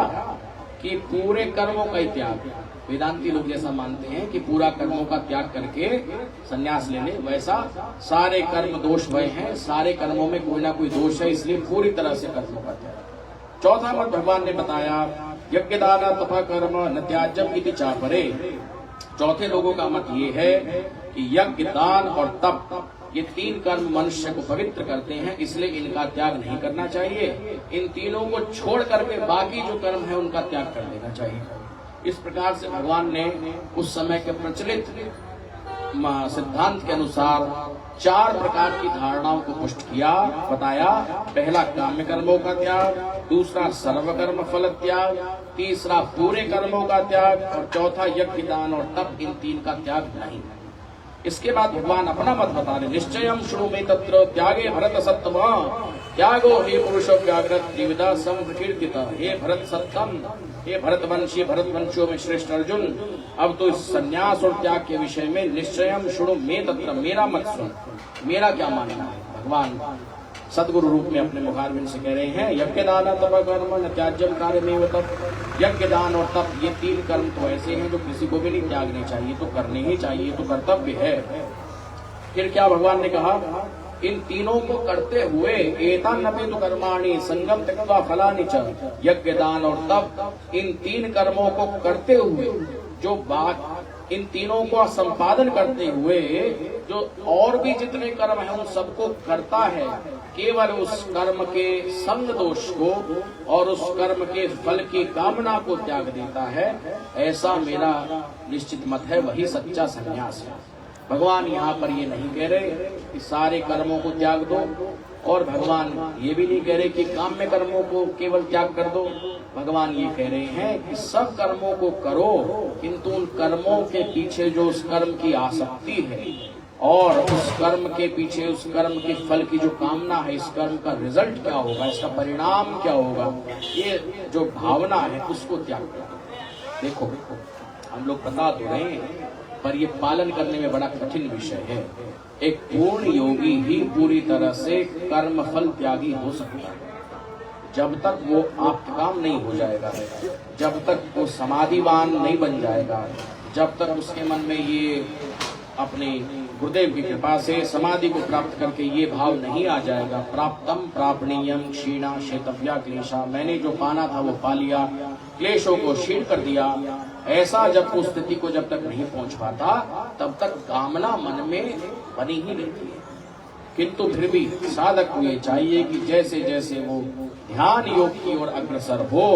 कि पूरे कर्मों का ही त्याग। वेदांती लोग जैसा मानते हैं कि पूरा कर्मों का त्याग करके संन्यास ले ले, वैसा सारे कर्म दोष भय हैं, सारे कर्मों में कोई ना कोई दोष है, इसलिए पूरी तरह से कर्मों का त्याग। चौथा मत भगवान ने बताया यज्ञ दान तप कर्म न त्याज्यम इति चापरे। चौथे लोगों का मत ये है कि यज्ञ दान और तप, ये तीन कर्म मनुष्य को पवित्र करते हैं, इसलिए इनका त्याग नहीं करना चाहिए। इन तीनों को छोड़ करके बाकी जो कर्म है उनका त्याग कर देना चाहिए। इस प्रकार से भगवान ने उस समय के प्रचलित सिद्धांत के अनुसार चार प्रकार की धारणाओं को पुष्ट किया, बताया। पहला काम्य कर्मों का त्याग, दूसरा सर्वकर्म फल त्याग, तीसरा पूरे कर्मों का त्याग, और चौथा यज्ञ दान और तप, इन तीन का त्याग नहीं। इसके बाद भगवान अपना मत बता रहे, निश्चयम शृणु मे तत्र त्यागे भरत सत्तम त्यागो हे पुरुषो व्याघ्रत त्रिविधा संकीर्तित। हे भरत सत्तम, हे भरतवंशी, भरतवंशियों में श्रेष्ठ अर्जुन, अब तो इस संन्यास और त्याग के विषय में निश्चयम शृणु मे तत्र, मेरा मत सुन, मेरा क्या मानना है। भगवान सदगुरु रूप में अपने मुखारविंद से कह रहे हैं यज्ञ दान तप कर्म न त्याज्यम कार्यमेव तप। यज्ञ दान और तप, ये तीन कर्म तो ऐसे हैं जो किसी को भी नहीं त्यागने चाहिए, तो करने ही चाहिए, तो कर्तव्य है। फिर क्या भगवान ने कहा, इन तीनों को करते हुए एतान्नपि तु कर्माणि संगम त्यक्त्वा फलानि च, यज्ञ दान और तप, इन तीन कर्मों को करते हुए जो बात, इन तीनों को संपादन करते हुए जो और भी जितने कर्म हैं उन सबको करता है, केवल उस कर्म के संग दोष को और उस कर्म के फल की कामना को त्याग देता है, ऐसा मेरा निश्चित मत है, वही सच्चा संन्यास है। भगवान यहाँ पर ये नहीं कह रहे कि सारे कर्मों को त्याग दो, और भगवान ये भी नहीं कह रहे कि काम्य कर्मों को केवल त्याग कर दो। भगवान ये कह रहे हैं कि सब कर्मों को करो, किंतु उन कर्मों के पीछे जो उस कर्म की आसक्ति है और उस कर्म के पीछे उस कर्म के फल की जो कामना है, इस कर्म का रिजल्ट क्या होगा, इसका परिणाम क्या होगा, ये जो भावना है उसको त्याग करो। देखो हम लोग बता तो रहे हैं, पर ये पालन करने में बड़ा कठिन विषय है। एक पूर्ण योगी ही पूरी तरह से कर्म फल त्यागी हो सकता है। जब तक वो आपका काम नहीं हो जाएगा, जब तक वो समाधिवान नहीं बन जाएगा, जब तक उसके मन में ये अपने गुरुदेव की कृपा से समाधि को प्राप्त करके ये भाव नहीं आ जाएगा, प्राप्तम प्रापणीयम क्षीणा शेतव्या क्लेशा, मैंने जो पाना था वो पा लिया, क्लेशों को क्षीण कर दिया, ऐसा जब उस स्थिति को जब तक नहीं पहुंच पाता तब तक कामना मन में बनी ही रहती है। किंतु फिर भी साधक को ये चाहिए कि जैसे जैसे वो ध्यान योग की ओर अग्रसर हो,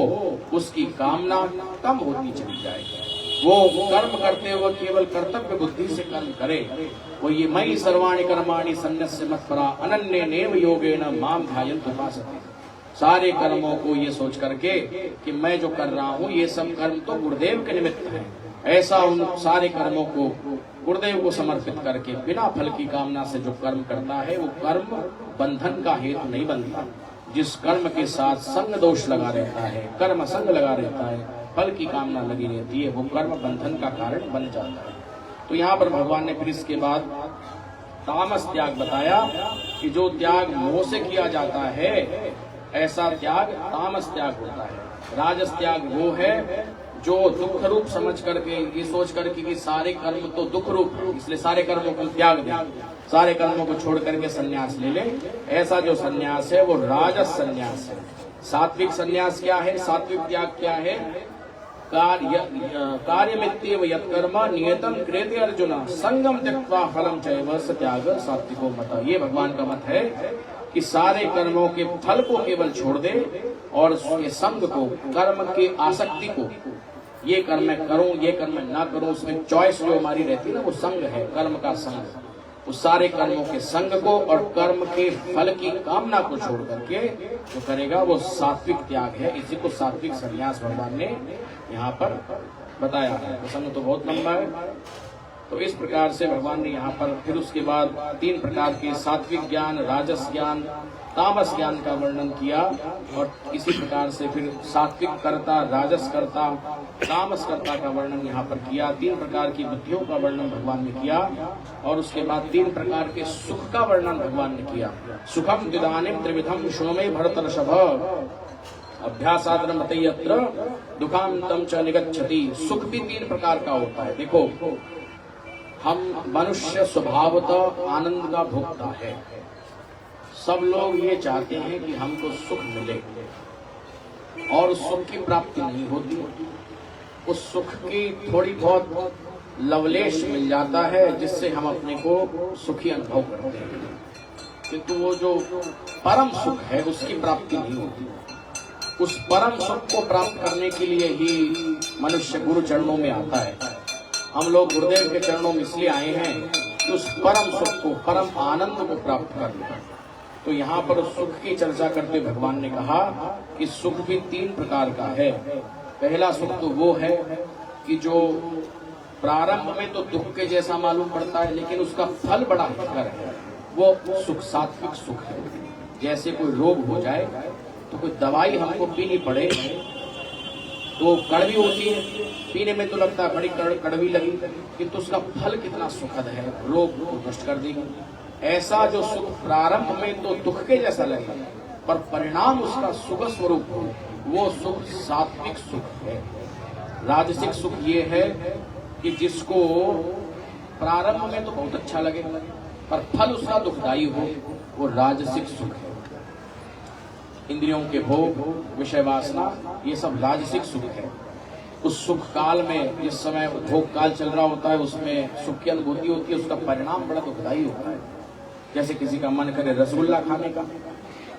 उसकी कामना कम होती चली जाएगी। वो कर्म करते हुए केवल कर्तव्य बुद्धि से कर्म करे। वो ये मयि सर्वाणि कर्माणि सन्न्यस्य मत्परा अनन्येनैव योगेन माम ध्यायन्त उपासते, सारे कर्मों को ये सोच करके कि मैं जो कर रहा हूँ ये सब कर्म तो गुरुदेव के निमित्त है, ऐसा उन सारे कर्मों को गुरुदेव को समर्पित करके बिना फल की कामना से जो कर्म करता है वो कर्म बंधन का हेतु नहीं बनता। जिस कर्म के साथ संग दोष लगा रहता है, कर्म संग लगा रहता है, फल की कामना लगी रहती है, वो कर्म बंधन का कारण बन जाता है। तो यहाँ पर भगवान ने फिर इसके बाद तामस त्याग बताया कि जो त्याग मोह से किया जाता है ऐसा त्याग तामस त्याग होता है। राजस त्याग वो है जो दुख रूप समझ करके, ये सोच करके कि सारे कर्म तो दुख रूप, इसलिए सारे कर्मों को त्याग दें, सारे कर्मों को छोड़ करके संन्यास ले ले, ऐसा जो संन्यास है वो राजस संन्यास है। सात्विक संन्यास क्या है, सात्विक त्याग क्या है, कार्यमित्येव यत्कर्म नियतम क्रियते अर्जुन संगम त्यक्त्वा फलम चैव स त्याग सात्विको मत। ये भगवान का मत है कि सारे कर्मों के फल को केवल छोड़ दे और उसके संग को, कर्म की आसक्ति को, ये कर्म मैं करूं, ये कर्म मैं ना करूं, उसमें चॉइस जो हमारी रहती है ना, वो संग है, कर्म का संग। उस सारे कर्मों के संग को और कर्म के फल की कामना को छोड़ करके जो करेगा वो सात्विक त्याग है। इसी को सात्विक संन्यास भगवान ने यहाँ पर बताया है। प्रसंग तो बहुत लंबा है। तो इस प्रकार से भगवान ने यहाँ पर फिर उसके बाद 3 प्रकार के सात्विक ज्ञान, राजस ज्ञान, तामस ज्ञान का वर्णन किया और इसी प्रकार से फिर सात्विक कर्ता, राजस कर्ता, तामस कर्ता का वर्णन यहाँ पर किया। 3 प्रकार की बुद्धियों का वर्णन भगवान ने किया और उसके बाद 3 प्रकार के सुख का वर्णन भगवान ने किया। सुखम द्विधानिम त्रिविधम शृणुमे भरतर्षभ अभ्यासाद्र मतयत्र दुखांतम च निगच्छति। सुख भी 3 प्रकार का होता है। देखो, हम मनुष्य स्वभावतः आनंद का भोक्ता है। सब लोग ये चाहते हैं कि हमको सुख मिले और उस सुख की प्राप्ति नहीं होती। उस सुख की थोड़ी बहुत लवलेश मिल जाता है जिससे हम अपने को सुखी अनुभव करते हैं, किंतु वो जो परम सुख है उसकी प्राप्ति नहीं होती। उस परम सुख को प्राप्त करने के लिए ही मनुष्य गुरु चरणों में आता है। हम लोग गुरुदेव के चरणों में इसलिए आए हैं कि उस परम सुख को, परम आनंद को प्राप्त कर लें। तो यहाँ पर उस सुख की चर्चा करते भगवान ने कहा कि सुख भी 3 प्रकार का है। पहला सुख तो वो है कि जो प्रारंभ में तो दुख के जैसा मालूम पड़ता है लेकिन उसका फल बड़ा हितकर है, वो सुख सात्विक सुख है। जैसे कोई रोग हो जाए तो कोई दवाई हमको पीनी पड़े तो कड़वी होती है, पीने में तो लगता है बड़ी कड़वी लगी, किंतु उसका फल कितना सुखद है, रोग को नष्ट कर देगी। ऐसा जो सुख प्रारंभ में तो दुख के जैसा लगे पर परिणाम उसका सुख स्वरूप हो, वो सुख सात्विक सुख है। राजसिक सुख ये है कि जिसको प्रारंभ में तो बहुत अच्छा लगे पर फल उसका दुखदायी हो, वो राजसिक सुख है। इंद्रियों के भोग, विषय वासना, ये सब राजसिक सुख है। उस सुख काल में, जिस समय भोग काल चल रहा होता है, उसमें सुख की अनुभूति होती है, उसका परिणाम बड़ा दुखदायी होता है। जैसे किसी का मन करे रसगुल्ला खाने का,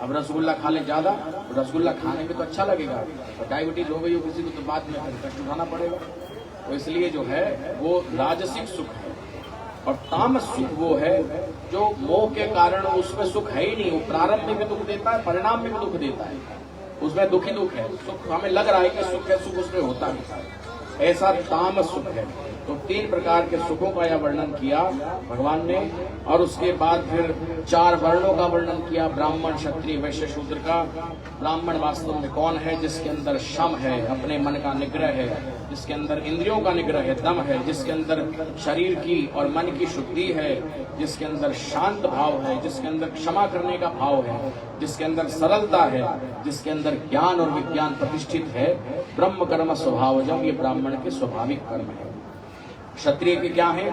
अब रसगुल्ला खा ले ज्यादा, रसगुल्ला खाने में तो अच्छा लगेगा और डायबिटीज हो गई हो किसी को तो बाद में कष्ट उठाना पड़ेगा। तो इसलिए जो है वो राजसिक सुख है। और तामस सुख वो है जो मोह के कारण उसमें सुख है ही नहीं, वो प्रारंभ में भी दुख देता है, परिणाम में भी दुख देता है, उसमें दुख ही दुख है। सुख हमें लग रहा है कि सुख है, सुख उसमें होता है, ऐसा तामस सुख है। तो 3 प्रकार के सुखों का यह वर्णन किया भगवान ने। और उसके बाद फिर 4 वर्णों का वर्णन किया, ब्राह्मण, क्षत्रिय, वैश्य, शूद्र का। ब्राह्मण वास्तव में कौन है? जिसके अंदर शम है, अपने मन का निग्रह है, जिसके अंदर इंद्रियों का निग्रह है, दम है, जिसके अंदर शरीर की और मन की शुद्धि है, जिसके अंदर शांत भाव है, जिसके अंदर क्षमा करने का भाव है, जिसके अंदर सरलता है, जिसके अंदर ज्ञान और विज्ञान प्रतिष्ठित है। ब्रह्म कर्म स्वभावजम, ये ब्राह्मण के स्वाभाविक कर्म है। क्षत्रिय के क्या है?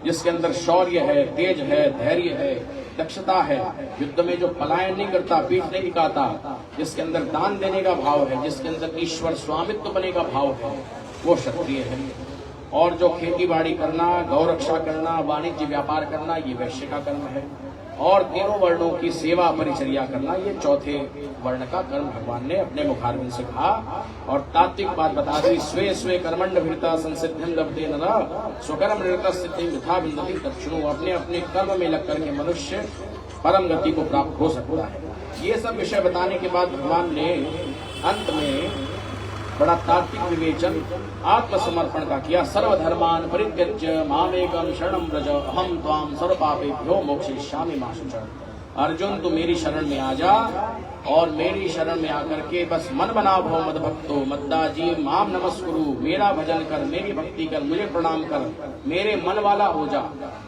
जिसके अंदर शौर्य है, तेज है, धैर्य है, दक्षता है, युद्ध में जो पलायन नहीं करता, पीठ नहीं दिखाता, जिसके अंदर दान देने का भाव है, जिसके अंदर ईश्वर स्वामित्व बने का भाव है, वो क्षत्रिय है। और जो खेती बाड़ी करना, गौ रक्षा करना, वाणिज्य व्यापार करना, ये वैश्य का कर्म है। और तीनों वर्णों की सेवा परिचर्या करना, ये चौथे वर्ण का कर्म भगवान ने अपने मुखारविंद से कहा। और तात्विक बात बता दी, स्वे स्वे कर्मण्ड भृता संसिद्धिं लभते नरः स्वकर्म निरतः सिद्धिं यथा विन्दति तच्छृणु। अपने अपने कर्म में लग करके मनुष्य परम गति को प्राप्त हो सकता है। ये सब विषय बताने के बाद भगवान ने अंत में बड़ा तात्विक विवेचन, आत्मसमर्पण का किया। सर्वधर्मान परित्यज्य मामेकं शरणं व्रज अहं त्वां सर्वपापेभ्यो मोक्षयिष्यामि मा शुचः। अर्जुन, तू मेरी शरण में आ जा और मेरी शरण में आकर के बस मन बना भव मद भक्तो मद्दाजी माम नमस्कुरु। मेरा भजन कर, मेरी भक्ति कर, मुझे प्रणाम कर, मेरे मन वाला हो जा,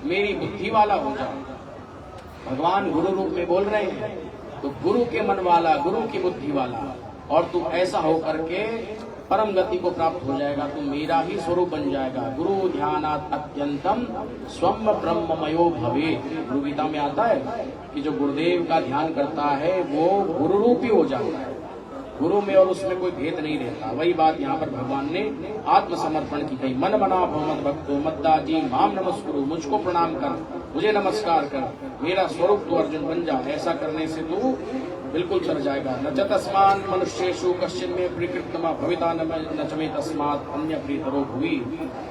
मेरी बुद्धि वाला हो जा। भगवान गुरु रूप में बोल रहे हैं, तो गुरु के मन वाला, गुरु की बुद्धि वाला, और तू ऐसा हो करके परम गति को प्राप्त हो जाएगा, तू मेरा ही स्वरूप बन जाएगा। गुरु ध्यानात् अत्यंतम स्वम ब्रह्ममयो भवे। गुरु गीता में आता है कि जो गुरुदेव का ध्यान करता है वो गुरु रूपी हो जाता है। गुरु में और उसमें कोई भेद नहीं रहता। वही बात यहाँ पर भगवान ने आत्मसमर्पण की कही। मन मना भवमत भक्तो मद्दाजी माम नमस्कुरु, मुझको प्रणाम कर, मुझे नमस्कार कर, मेरा स्वरूप तू अर्जुन बन जा। ऐसा करने से तू बिल्कुल तर जाएगा। न च तस्मान् मनुष्येषु कश्चिन् मे प्रीकृतमा भविता न च मे तस्मात् अन्य प्रीतरो भुवि।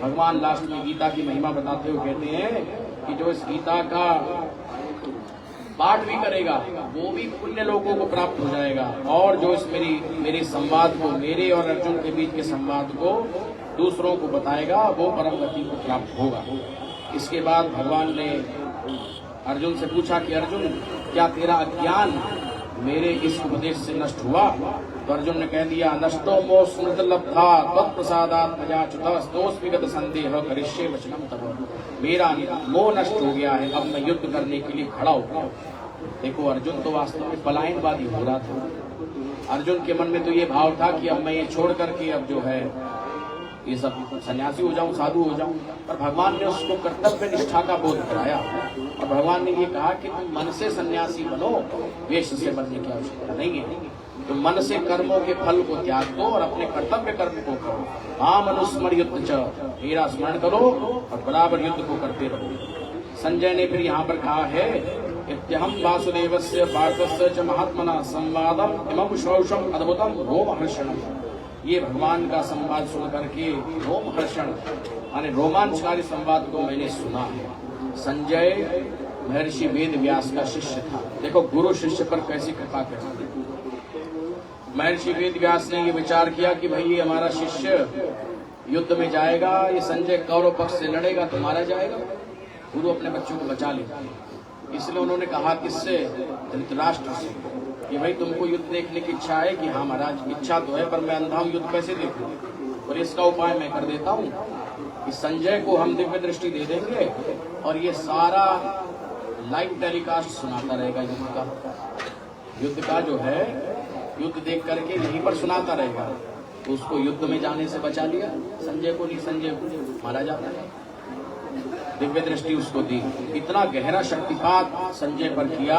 भगवान लास्ट में गीता की महिमा बताते हुए कहते हैं कि जो इस गीता का पाठ भी करेगा वो भी पुण्य लोगों को प्राप्त हो जाएगा, और जो इस मेरे संवाद को, मेरे और अर्जुन के बीच के संवाद को दूसरों को बताएगा वो परम गति को प्राप्त होगा। इसके बाद भगवान ने अर्जुन से पूछा कि अर्जुन, क्या तेरा अज्ञान मेरे इस उपदेश से नष्ट हुआ? तो अर्जुन ने कह दिया, नष्टो मो स्मृत लब्धा तत्प्रसादात् मयाच्युतस्तोऽस्मि गत संदेह करिष्ये वचनम तव। मेरा मोह नष्ट हो गया है, अब मैं युद्ध करने के लिए खड़ा हो गया। देखो, अर्जुन तो वास्तव में पलायनवादी हो रहा था। अर्जुन के मन में तो ये भाव था कि अब मैं ये छोड़ करके अब जो है ये सब सन्यासी हो जाऊं, साधु हो जाऊं। पर भगवान ने उसको कर्तव्य निष्ठा का बोध कराया, और भगवान ने ये कहा कि तुम मन से सन्यासी बनो, वेश से बनने की आवश्यकता नहीं है। तो मन से कर्मों के फल को त्याग दो और अपने कर्तव्य कर्म को करो। माम अनुस्मर युद्ध च, मेरा स्मरण करो और बराबर युद्ध को करते रहो। संजय ने फिर यहाँ पर कहा है, इत्यहम वासुदेवस्य पार्थस्य च महात्मना संवादम इमं श्रौषम अद्भुतम रोमहर्षणम। ये भगवान का संवाद सुन करके रोमहर्षण यानी रोमांचकारी संवाद को मैंने सुना है। संजय महर्षि वेद व्यास का शिष्य था। देखो, गुरु शिष्य पर कैसी कृपा करती। महर्षि वेद व्यास ने ये विचार किया कि भाई ये हमारा शिष्य युद्ध में जाएगा, ये संजय कौरव पक्ष से लड़ेगा तो मारा जाएगा। गुरु अपने बच्चों को बचा लेता, इसलिए उन्होंने कहा किससे? धृतराष्ट्र से, कि भाई तुमको युद्ध देखने की इच्छा है? कि हाँ महाराज, इच्छा तो है, पर मैं अंधा हूं, युद्ध कैसे देखूं? और इसका उपाय मैं कर देता हूं कि संजय को हम दिव्य दृष्टि दे देंगे और ये सारा लाइव टेलीकास्ट सुनाता रहेगा युद्ध का जो है, युद्ध देख करके यहीं पर सुनाता रहेगा। तो उसको युद्ध में जाने से बचा लिया संजय को, नहीं संजय को मारा जाता है। दिव्य दृष्टि उसको दी। इतना गहरा शक्तिपात संजय पर किया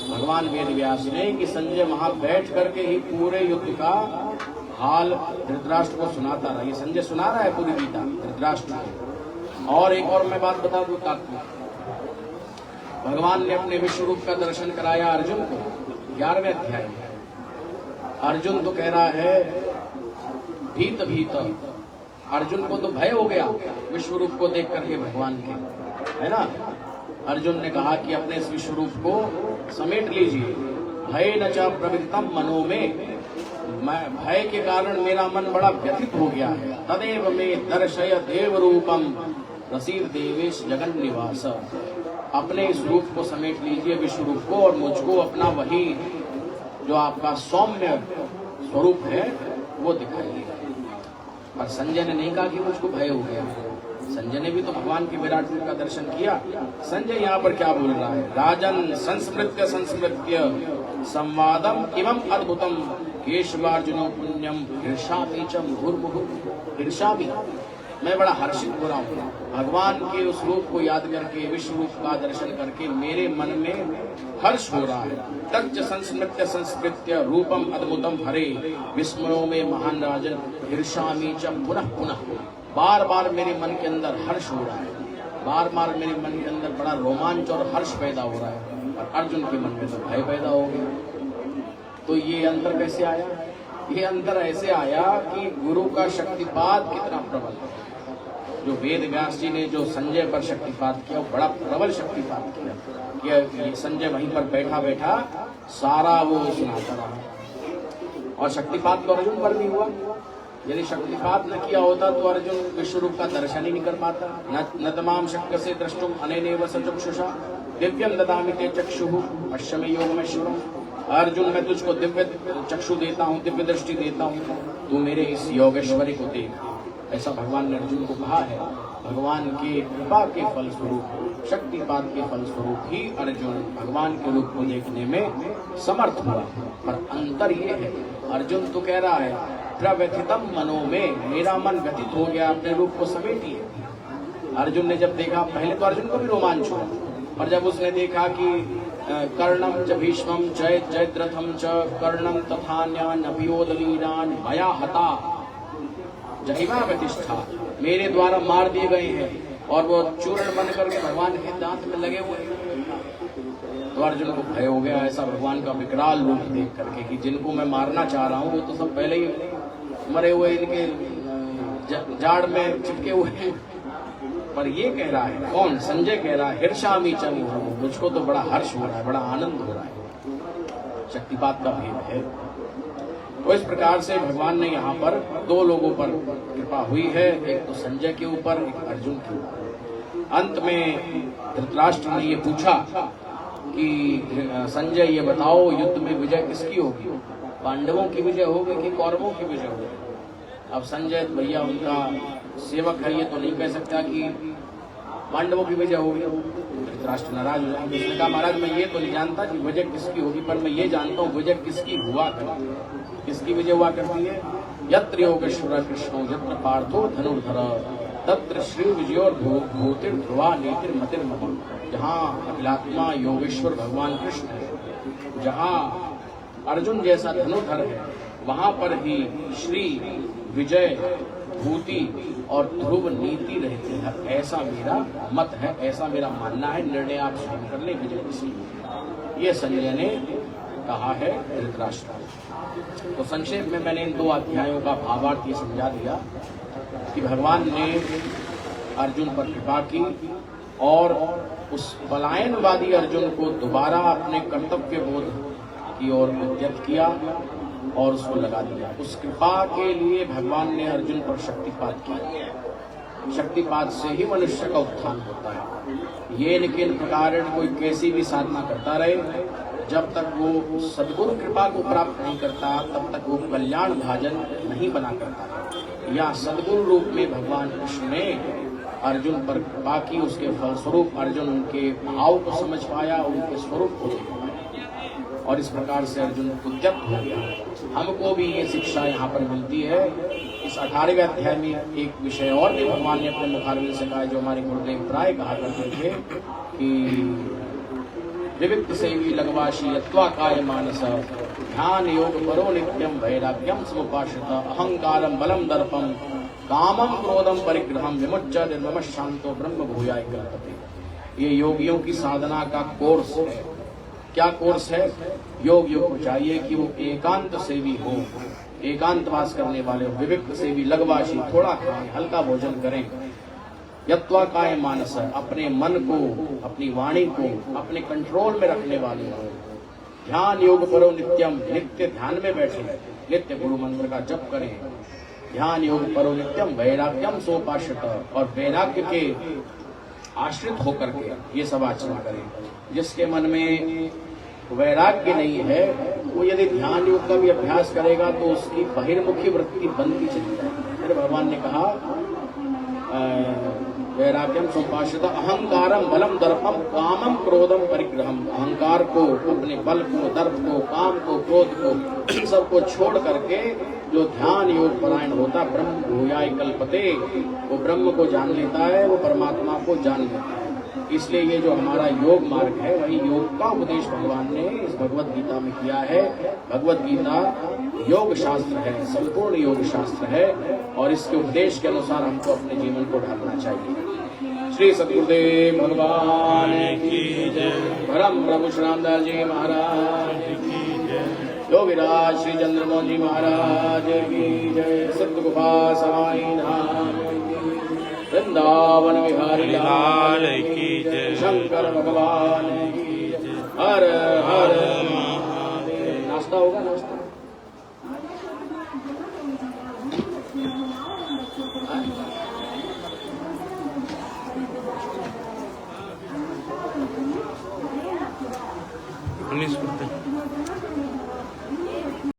भगवान वेद व्यास ने कि संजय वहां बैठ करके ही पूरे युद्ध का हाल धृतराष्ट्र को सुनाता रहा। ये संजय सुना रहा है पूरी गीता धृतराष्ट्र को। और एक और मैं बात बता दूं, भगवान ने अपने विश्व रूप का दर्शन कराया अर्जुन को 11वें अध्याय में। अर्जुन तो कह रहा है भीत भीत, अर्जुन को तो भय हो गया विश्व रूप को देख करके भगवान के, है ना। अर्जुन ने कहा कि अपने इस विश्व रूप को समेट लीजिए। भय न च प्रवृत्तम मनो में, भय के कारण मेरा मन बड़ा व्यथित हो गया है। तदेव में दर्शय देव रूपम रसीद देवेश जगन निवास। अपने इस रूप को समेट लीजिए विश्व रूप को, और मुझको अपना वही जो आपका सौम्य स्वरूप है वो दिखाइए। पर संजय ने नहीं कहा कि मुझको भय हो गया। संजय ने भी तो भगवान के विराट रूप का दर्शन किया। संजय यहाँ पर क्या बोल रहा है? राजन संस्मृत्य संस्मृत्य संवादम इमं अद्भुतम केशवार्जुनो पुण्यम ईर्षापि च मुहुर्मुहुः। ईर्षा भी, मैं बड़ा हर्षित हो रहा हूँ भगवान के उस रूप को याद करके, विश्व रूप का दर्शन करके मेरे मन में हर्ष हो रहा है। तच्च संस्मृत्य संस्कृत्य रूपम अद्भुतम हरे विस्मयो में महान राजन ईर्षामि च पुनः पुनः। बार बार मेरे मन के अंदर हर्ष हो रहा है, बार बार मेरे मन के अंदर बड़ा रोमांच और हर्ष पैदा हो रहा है। और अर्जुन के मन में तो भय पैदा हो गया। तो ये अंतर कैसे आया? ये अंतर ऐसे आया कि गुरु का शक्तिपात कितना प्रबल है। जो वेद व्यास जी ने जो संजय पर शक्तिपात किया, वो बड़ा प्रबल शक्तिपात किया कि संजय वहीं पर बैठा बैठा सारा वो सुनाता रहा। और शक्तिपात तो अर्जुन पर भी हुआ। यदि शक्तिपात न किया होता तो अर्जुन विश्व रूप का दर्शन ही नहीं कर पाता। न तमाम शक्य से द्रष्टुम अनेनेव सचक्षुषा दिव्यम ददामि ते चक्षुः पश्यमे योगमेश्वरम। अर्जुन, मैं तुझको दिव्य चक्षु देता हूँ, दिव्य दृष्टि देता हूँ, तू मेरे इस योगेश्वरी को देख। ऐसा भगवान ने अर्जुन को कहा है। भगवान के कृपा के फलस्वरूप, शक्तिपात के फलस्वरूप ही अर्जुन भगवान के रूप को देखने में समर्थ हुआ। पर अंतर ये है, अर्जुन तो कह रहा है प्रव्यथितम मनो में, मेरा मन व्यथित हो गया, अपने रूप को समेटिए। अर्जुन ने जब देखा, पहले तो अर्जुन को भी रोमांच हुआ, पर जब उसने देखा कि कर्णम च भीष्मं च जयद्रथं च कर्णम तथान्यानभियोदवीरान मया हता जहिमा प्रतिष्ठा, मेरे द्वारा मार दिए गए हैं और वो चूर्ण बन करके भगवान के दांत में लगे हुए हैं। तो अर्जुन को भय हो गया ऐसा भगवान का विकराल रूप देख करके कि जिनको मैं मारना चाह रहा हूँ वो तो सब पहले ही मरे हुए इनके जाड़ में चिपके हुए हैं। पर ये कह रहा है, कौन? संजय कह रहा है, हिर्षामी च मुहुः, मुझको तो बड़ा हर्ष हो रहा है, बड़ा आनंद हो रहा है। शक्तिपात का भेद है। तो इस प्रकार से भगवान ने यहाँ पर दो लोगों पर कृपा हुई है, एक तो संजय के ऊपर, एक अर्जुन के ऊपर। अंत में धृतराष्ट्र ने ये पूछा कि संजय ये बताओ युद्ध में विजय किसकी होगी, पांडवों की विजय होगी कि कौरवों की विजय होगी? अब संजय भैया उनका सेवक है, ये तो नहीं कह सकता कि पांडवों की विजय होगी। धृतराष्ट्र नाराज हो जाएंगे। उसने कहा महाराज मैं ये तो नहीं जानता कि विजय किसकी होगी, पर मैं ये जानता हूँ विजय किसकी हुआ करती है। किसकी विजय हुआ करती है? यत्र योगेश्वर कृष्णो यत्र पार्थो धनुर्धर तत्र श्री विजयोर भूतिर ध्रुवा नीतिर मतिर मति। जहाँ अखिलात्मा योगेश्वर भगवान कृष्ण है, जहाँ अर्जुन जैसा धनुर्धर है, वहां पर ही श्री विजय भूति और ध्रुव नीति रहती है। ऐसा मेरा मत है, ऐसा मेरा मानना है। निर्णय आप स्वयं कर ले विजय किसी। ये संजय ने कहा है धृतराष्ट्र। तो संक्षेप में मैंने इन दो अध्यायों का भावार्थ ये समझा दिया कि भगवान ने अर्जुन पर कृपा की और उस पलायनवादी अर्जुन को दोबारा अपने कर्तव्य बोध की ओर उद्यत किया और उसको लगा दिया। उस कृपा के लिए भगवान ने अर्जुन पर शक्तिपात किया। शक्तिपात से ही मनुष्य का उत्थान होता है। ये लेकिन प्रकार कोई कैसी भी साधना करता रहे, जब तक वो सद्गुरु कृपा को प्राप्त नहीं करता तब तक वो कल्याण भाजन नहीं बना करता। या सद्गुरु रूप में भगवान कृष्ण ने अर्जुन पर कृपा की, उसके फलस्वरूप अर्जुन उनके भाव को समझ पाया, उनके स्वरूप को देख पाया और इस प्रकार से अर्जुन उद्यत हो गया। हमको भी ये शिक्षा यहाँ पर मिलती है। इस 18वें अध्याय में एक विषय और भी भगवान ने अपने मुखारविंद से कहा, जो हमारे गुरुदेव प्राय कहा करते थे कि विविक्त सेवी लगवाशी यत्वा काय मानस ध्यान योग परो नित्यम वैराग्यम समुपाश्रित अहंकारम बलम दर्पम कामम क्रोधम परिग्रहम विमुच्य निर्मम शांतो ब्रह्म भूयाय कल्पते। ये योगियों की साधना का कोर्स है। क्या कोर्स है? योग को चाहिए कि वो एकांत सेवी हो, एकांतवास करने वाले हो, विविक्त सेवी लगवाशी, थोड़ा खाएं, हल्का भोजन करें। यत्वा काय मानस, अपने मन को, अपनी वाणी को अपने कंट्रोल में रखने वाले हो। ध्यान योग परो नित्यम, नित्य ध्यान में बैठे, नित्य गुरु मंत्र का जप करें। ध्यान योग परो नित्यम वैराग्यम सोपाश्रित, और वैराग्य के आश्रित होकर के ये सब आचरण करें। जिसके मन में वैराग्य नहीं है वो यदि ध्यान योग का भी अभ्यास करेगा तो उसकी बहिर्मुखी वृत्ति बनती चली जाएगी। फिर भगवान ने कहा वैराग्यम सोपाश्रित अहंकारम बलम दर्पम कामम क्रोधम परिग्रहम। अहंकार को, अपने बल को, दर्प को, काम को, क्रोध को, सबको छोड़ करके जो ध्यान योग परायण होता ब्रह्म भूयाय कल्पते, वो ब्रह्म को जान लेता है, वो परमात्मा को जान लेता है। इसलिए ये जो हमारा योग मार्ग है वही योग का उपदेश भगवान ने इस भगवत गीता में किया है। भगवत गीता योग शास्त्र है, संपूर्ण योग शास्त्र है और इसके उपदेश के अनुसार हमको अपने जीवन को ढालना चाहिए। श्री सद्गुरुदेव भगवान की जय। परम प्रभु श्री रामदास जी महाराज की जय। योगीराज श्री चंद्रमोहन जी महाराज की जय। सिद्ध गुफा सवाई धाम वृंदावन बिहारी लाल की जय। शंकर भगवान की जय। हर हर महादेव। नाश्ता होगा? नाश्ता उन्नीस